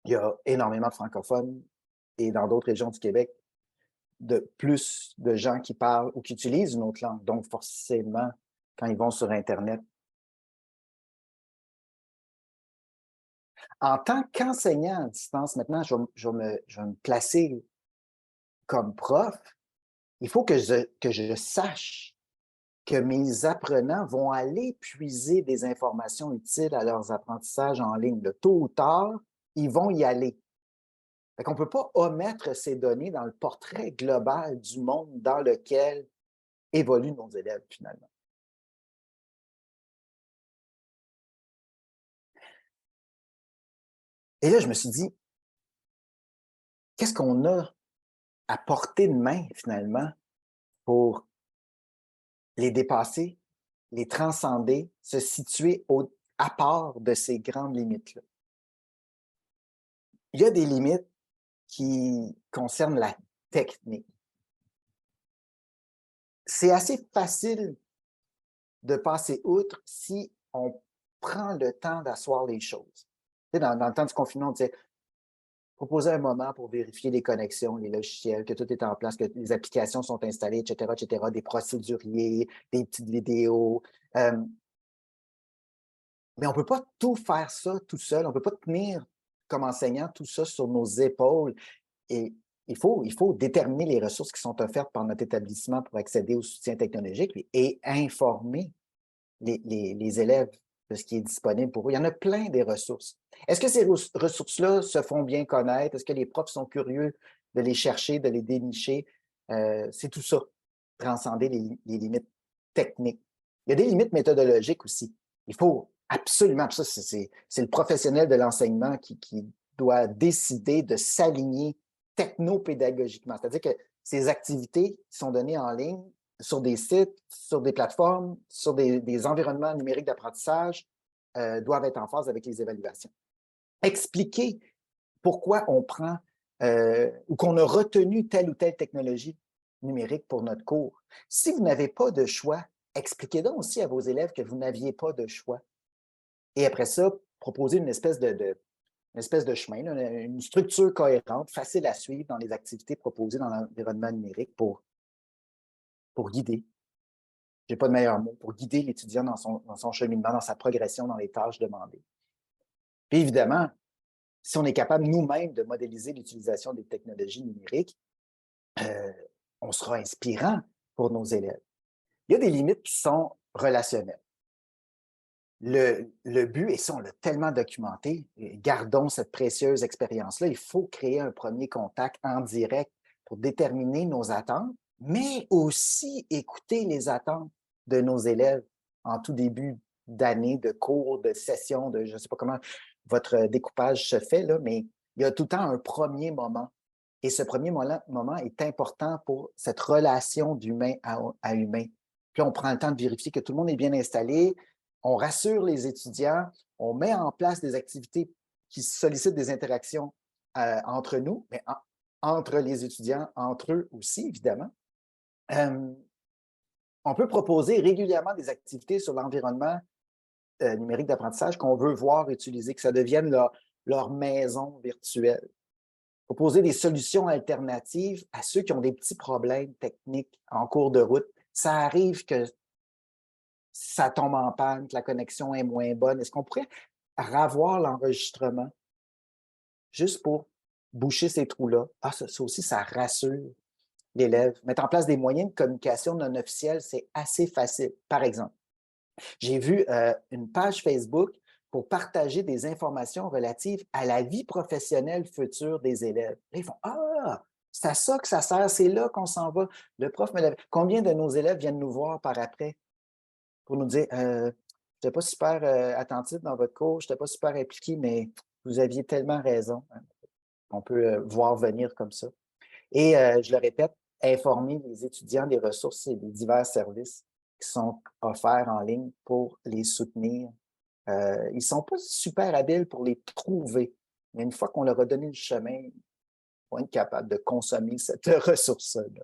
il y a énormément de francophones et dans d'autres régions du Québec, plus de gens qui parlent ou qui utilisent une autre langue. Donc, forcément, quand ils vont sur Internet. En tant qu'enseignant à distance, maintenant, je vais me placer comme prof. Il faut que je sache que mes apprenants vont aller puiser des informations utiles à leurs apprentissages en ligne. Tôt ou tard, ils vont y aller. On ne peut pas omettre ces données dans le portrait global du monde dans lequel évoluent nos élèves, finalement. Et là, je me suis dit, qu'est-ce qu'on a à portée de main, finalement, pour les dépasser, les transcender, se situer à part de ces grandes limites-là? Il y a des limites qui concernent la technique. C'est assez facile de passer outre si on prend le temps d'asseoir les choses. Tu sais, dans le temps du confinement, on disait proposer un moment pour vérifier les connexions, les logiciels, que tout est en place, que les applications sont installées, etc., des procéduriers, des petites vidéos. Mais on ne peut pas tout faire ça tout seul. On ne peut pas tenir comme enseignant tout ça sur nos épaules. Et il faut déterminer les ressources qui sont offertes par notre établissement pour accéder au soutien technologique et informer les élèves de ce qui est disponible pour eux. Il y en a plein des ressources. Est-ce que ces ressources-là se font bien connaître? Est-ce que les profs sont curieux de les chercher, de les dénicher? C'est tout ça, transcender les limites techniques. Il y a des limites méthodologiques aussi. Il faut absolument, ça, c'est le professionnel de l'enseignement qui doit décider de s'aligner technopédagogiquement. C'est-à-dire que ces activités qui sont données en ligne sur des sites, sur des plateformes, sur des environnements numériques d'apprentissage doivent être en phase avec les évaluations. Expliquer pourquoi on prend ou qu'on a retenu telle ou telle technologie numérique pour notre cours. Si vous n'avez pas de choix, expliquez donc aussi à vos élèves que vous n'aviez pas de choix. Et après ça, proposez une espèce de chemin, une structure cohérente, facile à suivre dans les activités proposées dans l'environnement numérique pour guider. Je n'ai pas de meilleur mot, pour guider l'étudiant dans son cheminement, dans sa progression, dans les tâches demandées. Puis évidemment, si on est capable nous-mêmes de modéliser l'utilisation des technologies numériques, on sera inspirant pour nos élèves. Il y a des limites qui sont relationnelles. Le but, et ça, on l'a tellement documenté, et gardons cette précieuse expérience-là, il faut créer un premier contact en direct pour déterminer nos attentes, mais aussi écouter les attentes de nos élèves en tout début d'année, de cours, de session, je ne sais pas comment votre découpage se fait, là, mais il y a tout le temps un premier moment. Et ce premier moment est important pour cette relation d'humain à humain. Puis on prend le temps de vérifier que tout le monde est bien installé, on rassure les étudiants, on met en place des activités qui sollicitent des interactions entre nous, mais entre les étudiants, entre eux aussi, évidemment. On peut proposer régulièrement des activités sur l'environnement numérique d'apprentissage qu'on veut voir utiliser, que ça devienne leur maison virtuelle. Proposer des solutions alternatives à ceux qui ont des petits problèmes techniques en cours de route. Ça arrive que ça tombe en panne, que la connexion est moins bonne. Est-ce qu'on pourrait revoir l'enregistrement juste pour boucher ces trous-là? Ah, ça aussi, ça rassure l'élève. Mettre en place des moyens de communication non officiels, c'est assez facile. Par exemple, j'ai vu une page Facebook pour partager des informations relatives à la vie professionnelle future des élèves. Là, ils font « Ah, c'est à ça que ça sert, c'est là qu'on s'en va. » Le prof me l'avait... Combien de nos élèves viennent nous voir par après pour nous dire je n'étais pas super attentif dans votre cours, je n'étais pas super impliqué, mais vous aviez tellement raison. On peut voir venir comme ça. Et je le répète, informer les étudiants des ressources et des divers services qui sont offerts en ligne pour les soutenir. Ils ne sont pas super habiles pour les trouver, mais une fois qu'on leur a donné le chemin, ils vont être capables de consommer cette ressource-là.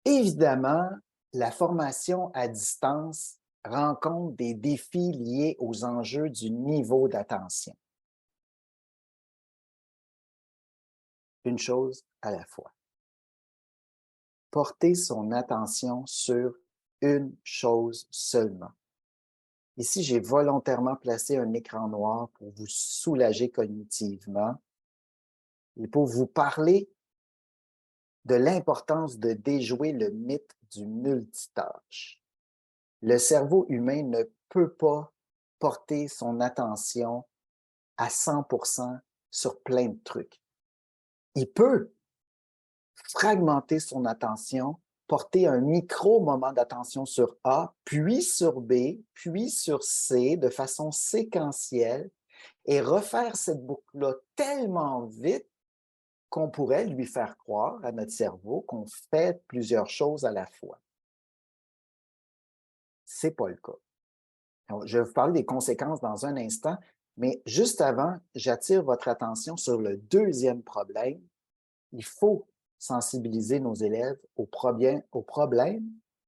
Évidemment, la formation à distance rencontre des défis liés aux enjeux du niveau d'attention. Une chose à la fois. Porter son attention sur une chose seulement. Ici, j'ai volontairement placé un écran noir pour vous soulager cognitivement et pour vous parler de l'importance de déjouer le mythe du multitâche. Le cerveau humain ne peut pas porter son attention à 100% sur plein de trucs. Il peut fragmenter son attention, porter un micro-moment d'attention sur A, puis sur B, puis sur C, de façon séquentielle, et refaire cette boucle-là tellement vite qu'on pourrait lui faire croire à notre cerveau qu'on fait plusieurs choses à la fois. Ce n'est pas le cas. Alors, je vais vous parler des conséquences dans un instant, mais juste avant, j'attire votre attention sur le deuxième problème. Il faut sensibiliser nos élèves aux problèmes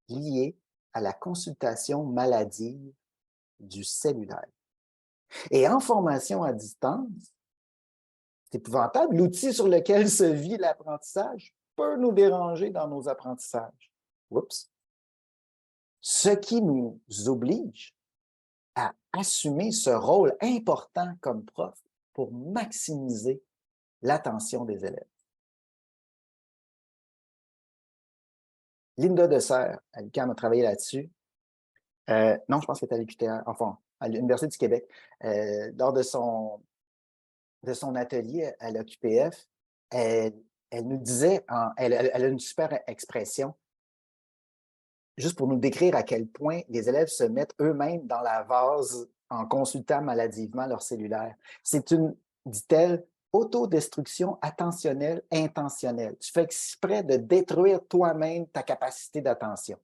liés à la consultation maladive du cellulaire. Et en formation à distance, c'est épouvantable, l'outil sur lequel se vit l'apprentissage peut nous déranger dans nos apprentissages. Oups! Ce qui nous oblige à assumer ce rôle important comme prof pour maximiser l'attention des élèves. Linda Dessert, à l'UQAM, a travaillé là-dessus. Non, je pense qu'elle est à l'UQTR, enfin, à l'Université du Québec. Lors de son atelier à l'UQPF, elle nous disait, elle a une super expression, juste pour nous décrire à quel point les élèves se mettent eux-mêmes dans la vase en consultant maladivement leur cellulaire. C'est une, dit-elle, autodestruction attentionnelle intentionnelle. Tu fais exprès de détruire toi-même ta capacité d'attention.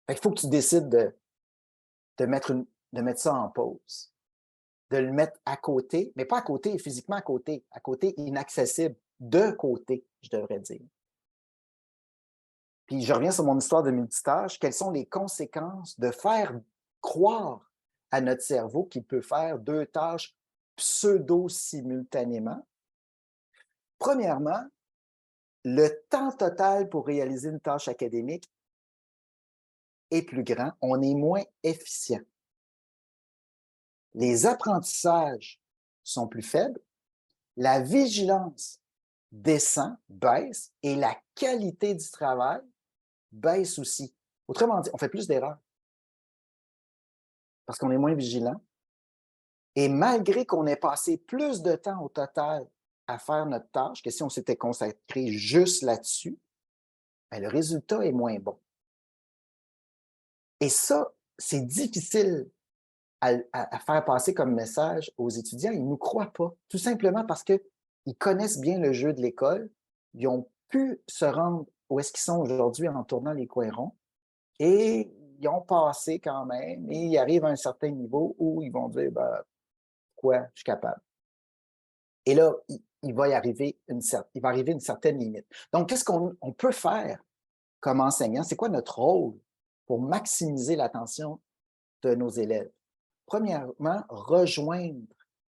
Il faut que tu décides de mettre ça en pause, de le mettre à côté, mais pas à côté physiquement à côté inaccessible, de côté, je devrais dire. Puis je reviens sur mon histoire de multitâche. Quelles sont les conséquences de faire croire à notre cerveau qu'il peut faire 2 tâches pseudo-simultanément? Premièrement, le temps total pour réaliser une tâche académique est plus grand, on est moins efficient. Les apprentissages sont plus faibles, la vigilance descend, baisse, et la qualité du travail baisse aussi. Autrement dit, on fait plus d'erreurs parce qu'on est moins vigilant. Et malgré qu'on ait passé plus de temps au total à faire notre tâche que si on s'était consacré juste là-dessus, bien, le résultat est moins bon. Et ça, c'est difficile à faire passer comme message aux étudiants. Ils ne nous croient pas, tout simplement parce qu'ils connaissent bien le jeu de l'école. Ils ont pu se rendre où est-ce qu'ils sont aujourd'hui en tournant les coins ronds. Et ils ont passé quand même, et ils arrivent à un certain niveau où ils vont dire ben, quoi, je suis capable. Et là, il va arriver une certaine limite. Donc, qu'est-ce qu'on peut faire comme enseignant? C'est quoi notre rôle pour maximiser l'attention de nos élèves? Premièrement, rejoindre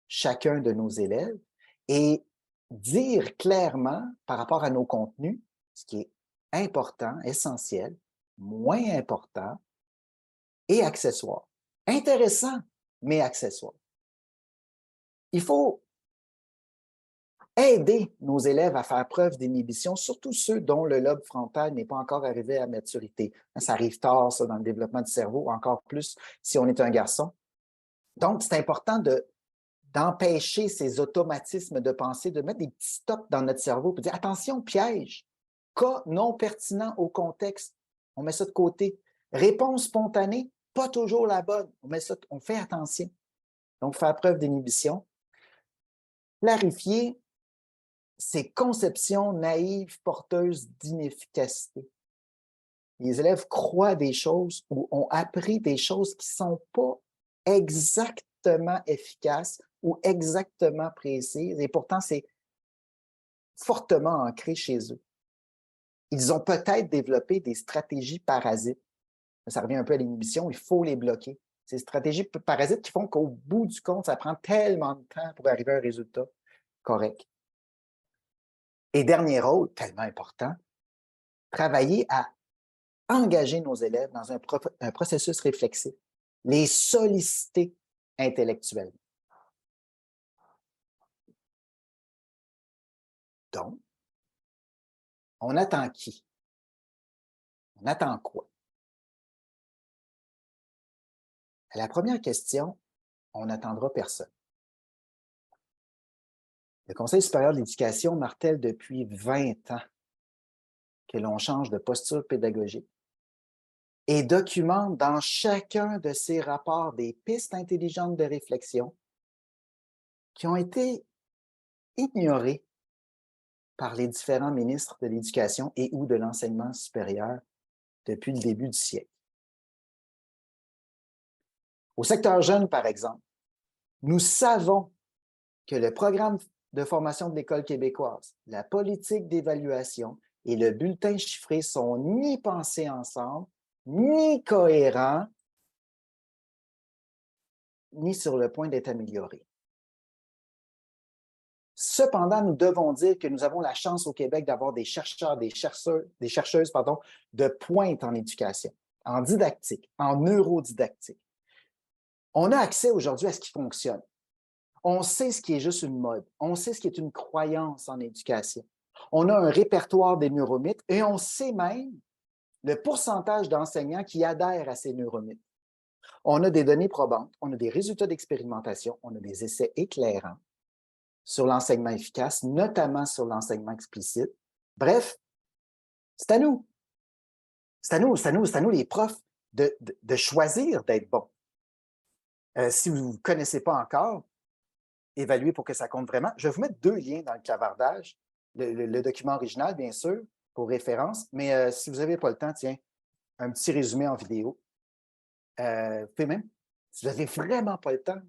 chacun de nos élèves et dire clairement par rapport à nos contenus ce qui est important, essentiel, moins important et accessoire. Intéressant, mais accessoire. Il faut aider nos élèves à faire preuve d'inhibition, surtout ceux dont le lobe frontal n'est pas encore arrivé à maturité. Ça arrive tard, ça, dans le développement du cerveau, encore plus si on est un garçon. Donc, c'est important d'empêcher ces automatismes de pensée, de mettre des petits stops dans notre cerveau pour dire attention, piège, cas non pertinent au contexte, on met ça de côté. Réponse spontanée, pas toujours la bonne, on fait attention. Donc, faire preuve d'inhibition. Clarifier ces conceptions naïves porteuses d'inefficacité. Les élèves croient des choses ou ont appris des choses qui ne sont pas exactement efficaces ou exactement précises, et pourtant, c'est fortement ancré chez eux. Ils ont peut-être développé des stratégies parasites. Ça revient un peu à l'inhibition, il faut les bloquer. Ces stratégies parasites qui font qu'au bout du compte, ça prend tellement de temps pour arriver à un résultat correct. Et dernier rôle, tellement important, travailler à engager nos élèves dans un processus réflexif, les solliciter intellectuellement. Donc, on attend qui? On attend quoi? À la première question, on n'attendra personne. Le Conseil supérieur de l'éducation martèle depuis 20 ans que l'on change de posture pédagogique et documente dans chacun de ses rapports des pistes intelligentes de réflexion qui ont été ignorées par les différents ministres de l'Éducation et ou de l'enseignement supérieur depuis le début du siècle. Au secteur jeune, par exemple, nous savons que le programme de formation de l'École québécoise, la politique d'évaluation et le bulletin chiffré sont ni pensés ensemble, ni cohérents, ni sur le point d'être améliorés. Cependant, nous devons dire que nous avons la chance au Québec d'avoir des chercheurs, des chercheuses de pointe en éducation, en didactique, en neurodidactique. On a accès aujourd'hui à ce qui fonctionne. On sait ce qui est juste une mode. On sait ce qui est une croyance en éducation. On a un répertoire des neuromythes et on sait même le pourcentage d'enseignants qui adhèrent à ces neuromythes. On a des données probantes, on a des résultats d'expérimentation, on a des essais éclairants sur l'enseignement efficace, notamment sur l'enseignement explicite. Bref, c'est à nous. C'est à nous les profs de choisir d'être bons. Si vous ne connaissez pas encore, évaluer pour que ça compte vraiment. Je vais vous mettre 2 liens dans le clavardage. Le document original, bien sûr, pour référence, mais si vous n'avez pas le temps, tiens, un petit résumé en vidéo. Vous pouvez même, si vous n'avez vraiment pas le temps,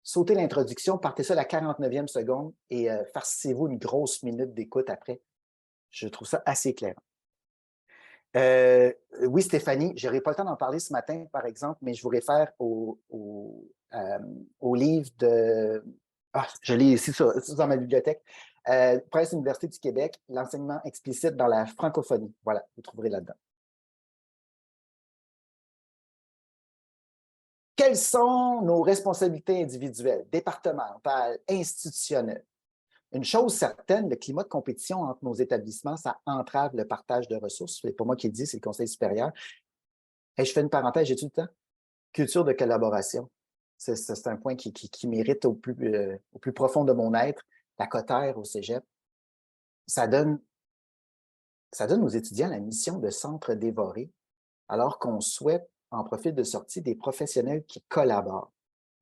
sautez l'introduction, partez ça à la 49e seconde et farcissez-vous une grosse minute d'écoute après. Je trouve ça assez clair. Oui, Stéphanie, je n'aurai pas le temps d'en parler ce matin, par exemple, mais je vous réfère au livre de... Ah, je l'ai ici dans ma bibliothèque. Presse Université du Québec, l'enseignement explicite dans la francophonie. Voilà, vous trouverez là-dedans. Quelles sont nos responsabilités individuelles, départementales, institutionnelles? Une chose certaine, le climat de compétition entre nos établissements, ça entrave le partage de ressources. Ce n'est pas moi qui le dis, c'est le Conseil supérieur. Et je fais une parenthèse, j'ai tout le temps. Culture de collaboration. C'est un point qui mérite au plus profond de mon être. La cotère au cégep, ça donne aux étudiants la mission de s'entre-dévorer, alors qu'on souhaite, en profil de sortie, des professionnels qui collaborent.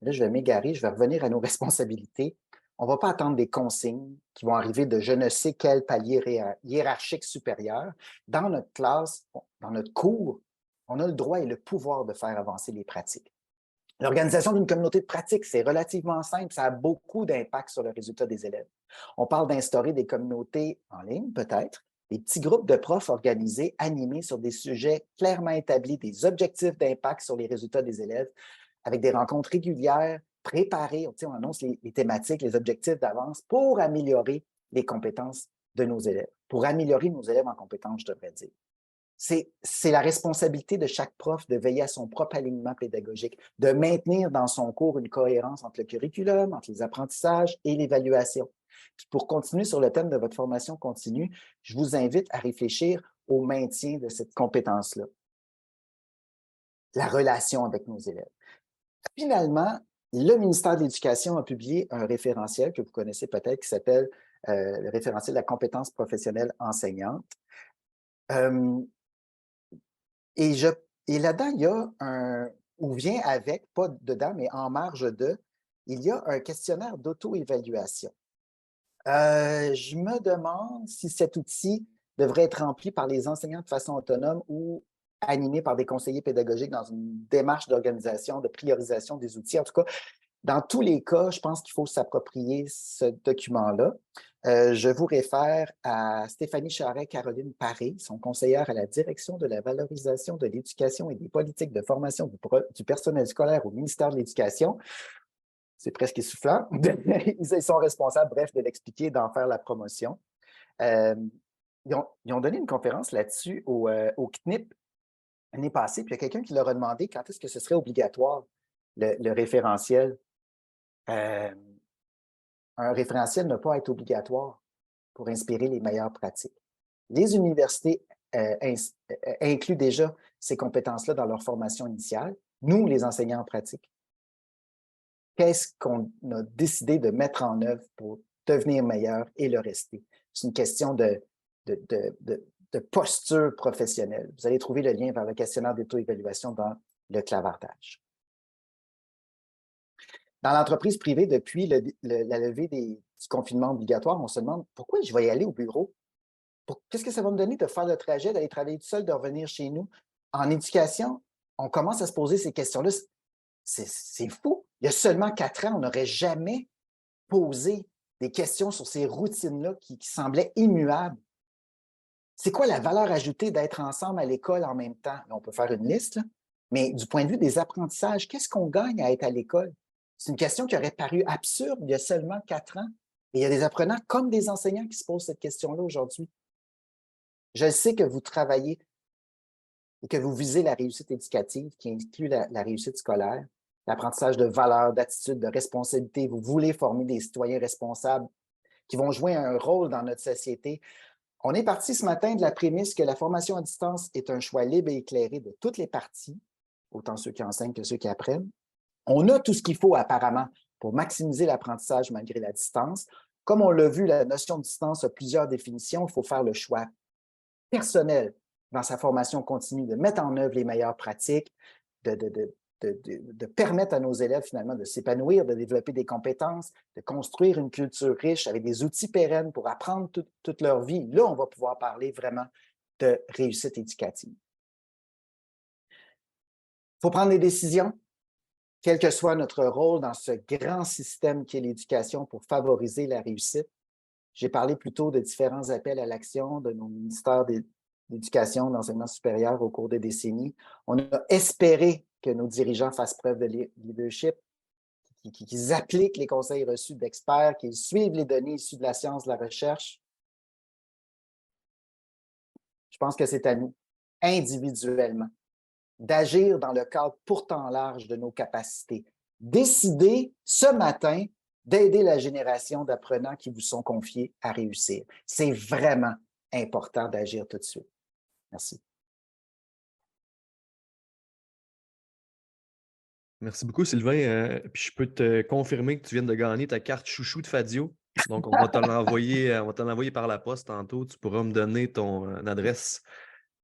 Là, je vais m'égarer, je vais revenir à nos responsabilités. On ne va pas attendre des consignes qui vont arriver de je ne sais quel palier hiérarchique supérieur. Dans notre classe, dans notre cours, on a le droit et le pouvoir de faire avancer les pratiques. L'organisation d'une communauté de pratique, c'est relativement simple, ça a beaucoup d'impact sur le résultat des élèves. On parle d'instaurer des communautés en ligne, peut-être, des petits groupes de profs organisés, animés sur des sujets clairement établis, des objectifs d'impact sur les résultats des élèves, avec des rencontres régulières, préparées, on annonce les thématiques, les objectifs d'avance pour améliorer les compétences de nos élèves, pour améliorer nos élèves en compétences, je devrais dire. C'est la responsabilité de chaque prof de veiller à son propre alignement pédagogique, de maintenir dans son cours une cohérence entre le curriculum, entre les apprentissages et l'évaluation. Puis pour continuer sur le thème de votre formation continue, je vous invite à réfléchir au maintien de cette compétence-là, la relation avec nos élèves. Finalement, le ministère de l'Éducation a publié un référentiel que vous connaissez peut-être qui s'appelle le référentiel de la compétence professionnelle enseignante. Et là-dedans, il y a ou vient avec, pas dedans, mais en marge de, il y a un questionnaire d'auto-évaluation. Je me demande si cet outil devrait être rempli par les enseignants de façon autonome ou animé par des conseillers pédagogiques dans une démarche d'organisation, de priorisation des outils. En tout cas, dans tous les cas, je pense qu'il faut s'approprier ce document-là. Je vous réfère à Stéphanie Charret-Caroline Paré, son conseillère à la direction de la valorisation de l'éducation et des politiques de formation du personnel scolaire au ministère de l'Éducation. C'est presque essoufflant. Ils sont responsables, bref, de l'expliquer, d'en faire la promotion. Ils ont donné une conférence là-dessus au CNIP l'année passée, puis il y a quelqu'un qui leur a demandé quand est-ce que ce serait obligatoire, le référentiel. Un référentiel ne peut pas être obligatoire pour inspirer les meilleures pratiques. Les universités incluent déjà ces compétences-là dans leur formation initiale. Nous, les enseignants en pratique, qu'est-ce qu'on a décidé de mettre en œuvre pour devenir meilleur et le rester? C'est une question de posture professionnelle. Vous allez trouver le lien vers le questionnaire d'auto-évaluation dans le clavardage. Dans l'entreprise privée, depuis la levée du confinement obligatoire, on se demande pourquoi je vais y aller au bureau? Qu'est-ce que ça va me donner de faire le trajet, d'aller travailler tout seul, de revenir chez nous? En éducation, on commence à se poser ces questions-là. C'est fou. Il y a seulement 4 ans, on n'aurait jamais posé des questions sur ces routines-là qui semblaient immuables. C'est quoi la valeur ajoutée d'être ensemble à l'école en même temps? Là, on peut faire une liste, là. Mais du point de vue des apprentissages, qu'est-ce qu'on gagne à être à l'école? C'est une question qui aurait paru absurde il y a seulement 4 ans. Et il y a des apprenants comme des enseignants qui se posent cette question-là aujourd'hui. Je sais que vous travaillez et que vous visez la réussite éducative qui inclut la réussite scolaire, l'apprentissage de valeurs, d'attitudes, de responsabilités. Vous voulez former des citoyens responsables qui vont jouer un rôle dans notre société. On est parti ce matin de la prémisse que la formation à distance est un choix libre et éclairé de toutes les parties, autant ceux qui enseignent que ceux qui apprennent. On a tout ce qu'il faut apparemment pour maximiser l'apprentissage malgré la distance. Comme on l'a vu, la notion de distance a plusieurs définitions. Il faut faire le choix personnel dans sa formation continue, de mettre en œuvre les meilleures pratiques, de permettre à nos élèves finalement de s'épanouir, de développer des compétences, de construire une culture riche avec des outils pérennes pour apprendre toute leur vie. Là, on va pouvoir parler vraiment de réussite éducative. Il faut prendre des décisions, quel que soit notre rôle dans ce grand système qu'est l'éducation pour favoriser la réussite. J'ai parlé plus tôt de différents appels à l'action de nos ministères d'éducation, d'enseignement supérieur au cours des décennies. On a espéré que nos dirigeants fassent preuve de leadership, qu'ils appliquent les conseils reçus d'experts, qu'ils suivent les données issues de la science, de la recherche. Je pense que c'est à nous, individuellement, d'agir dans le cadre pourtant large de nos capacités. Décider ce matin d'aider la génération d'apprenants qui vous sont confiés à réussir. C'est vraiment important d'agir tout de suite. Merci. Merci beaucoup, Sylvain. Puis je peux te confirmer que tu viens de gagner ta carte chouchou de Fadio. Donc, on va te l'envoyer par la poste tantôt. Tu pourras me donner ton adresse.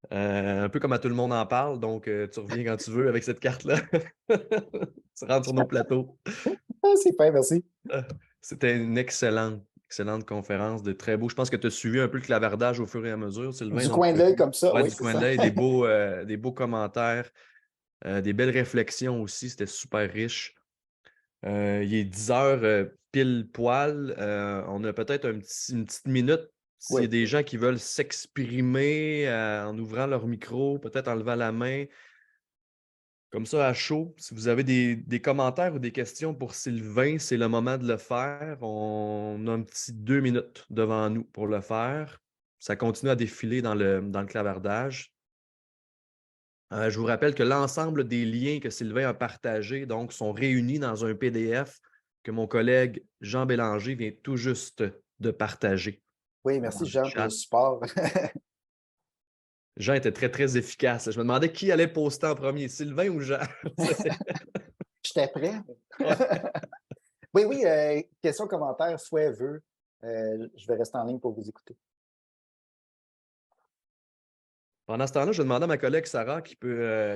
Un peu comme à tout le monde en parle. Donc, tu reviens quand tu veux avec cette carte-là. Tu rentres sur nos plateaux. Ah, c'est pas, merci. C'était une excellente conférence, de très beau. Je pense que tu as suivi un peu le clavardage au fur et à mesure, Sylvain. Du coin de l'œil comme ça, ouais, oui, du coin de l'œil, des beaux commentaires, des belles réflexions aussi. C'était super riche. Il est 10 heures pile poil. On a peut-être une petite minute s'il y a des gens qui veulent s'exprimer en ouvrant leur micro, peut-être en levant la main. Comme ça, à chaud, si vous avez des commentaires ou des questions pour Sylvain, c'est le moment de le faire. On a un petit 2 minutes devant nous pour le faire. Ça continue à défiler dans le clavardage. Je vous rappelle que l'ensemble des liens que Sylvain a partagés donc, sont réunis dans un PDF que mon collègue Jean Bélanger vient tout juste de partager. Oui, merci Jean pour le support. Jean était très, très efficace. Je me demandais qui allait poster en premier, Sylvain ou Jean? J'étais prêt. Oui, questions, commentaires, souhaits, vœux. Je vais rester en ligne pour vous écouter. Pendant ce temps-là, je vais demander à ma collègue Sarah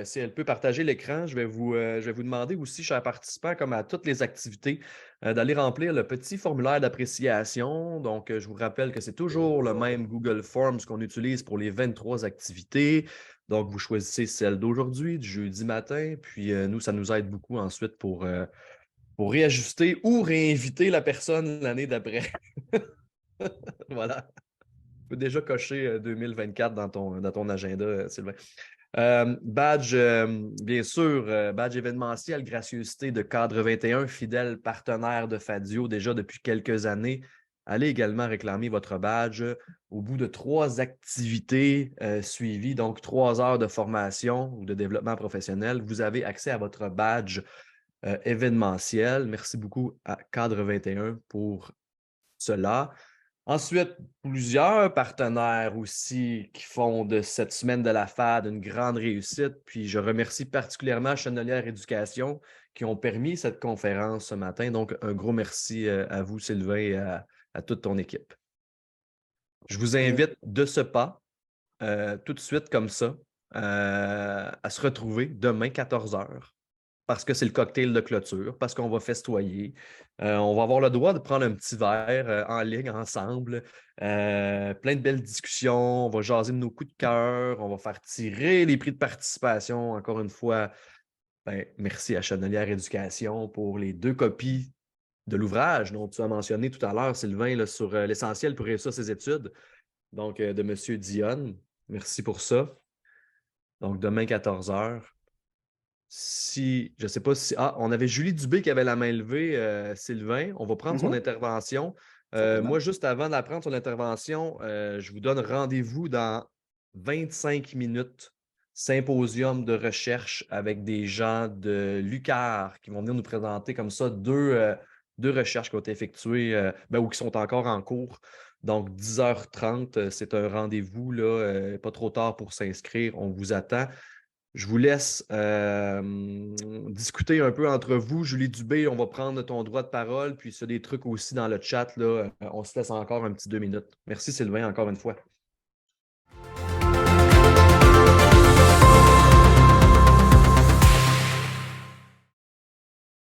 si elle peut partager l'écran. Je vais vous demander aussi, chers participants, comme à toutes les activités, d'aller remplir le petit formulaire d'appréciation. Donc, je vous rappelle que c'est toujours le même Google Forms qu'on utilise pour les 23 activités. Donc, vous choisissez celle d'aujourd'hui, du jeudi matin. Puis, nous, ça nous aide beaucoup ensuite pour réajuster ou réinviter la personne l'année d'après. Voilà. Tu peux déjà cocher 2024 dans ton agenda, Sylvain. Badge, bien sûr, badge événementiel, gracieuseté de Cadre 21, fidèle partenaire de Fadio déjà depuis quelques années. Allez également réclamer votre badge au bout de 3 activités suivies, donc 3 heures de formation ou de développement professionnel. Vous avez accès à votre badge événementiel. Merci beaucoup à Cadre 21 pour cela. Ensuite, plusieurs partenaires aussi qui font de cette semaine de la FAD une grande réussite. Puis je remercie particulièrement Chenelière Éducation qui ont permis cette conférence ce matin. Donc, un gros merci à vous, Sylvain, et à toute ton équipe. Je vous invite de ce pas, tout de suite comme ça, à se retrouver demain 14h. Parce que c'est le cocktail de clôture, parce qu'on va festoyer. On va avoir le droit de prendre un petit verre en ligne ensemble. Plein de belles discussions. On va jaser de nos coups de cœur. On va faire tirer les prix de participation. Encore une fois, merci à Chenelière Éducation pour les 2 copies de l'ouvrage dont tu as mentionné tout à l'heure, Sylvain, là, sur l'essentiel pour réussir ses études. Donc, de M. Dionne. Merci pour ça. Donc, demain, 14h. Je ne sais pas si... on avait Julie Dubé qui avait la main levée, Sylvain. On va prendre son intervention. Moi, juste avant de prendre son intervention, je vous donne rendez-vous dans 25 minutes. Symposium de recherche avec des gens de l'UQAR qui vont venir nous présenter comme ça 2 recherches qui ont été effectuées ou qui sont encore en cours. Donc, 10h30, c'est un rendez-vous, là, pas trop tard pour s'inscrire. On vous attend. Je vous laisse discuter un peu entre vous. Julie Dubé, on va prendre ton droit de parole. Puis, s'il y a des trucs aussi dans le chat, là, on se laisse encore un petit 2 minutes. Merci, Sylvain, encore une fois.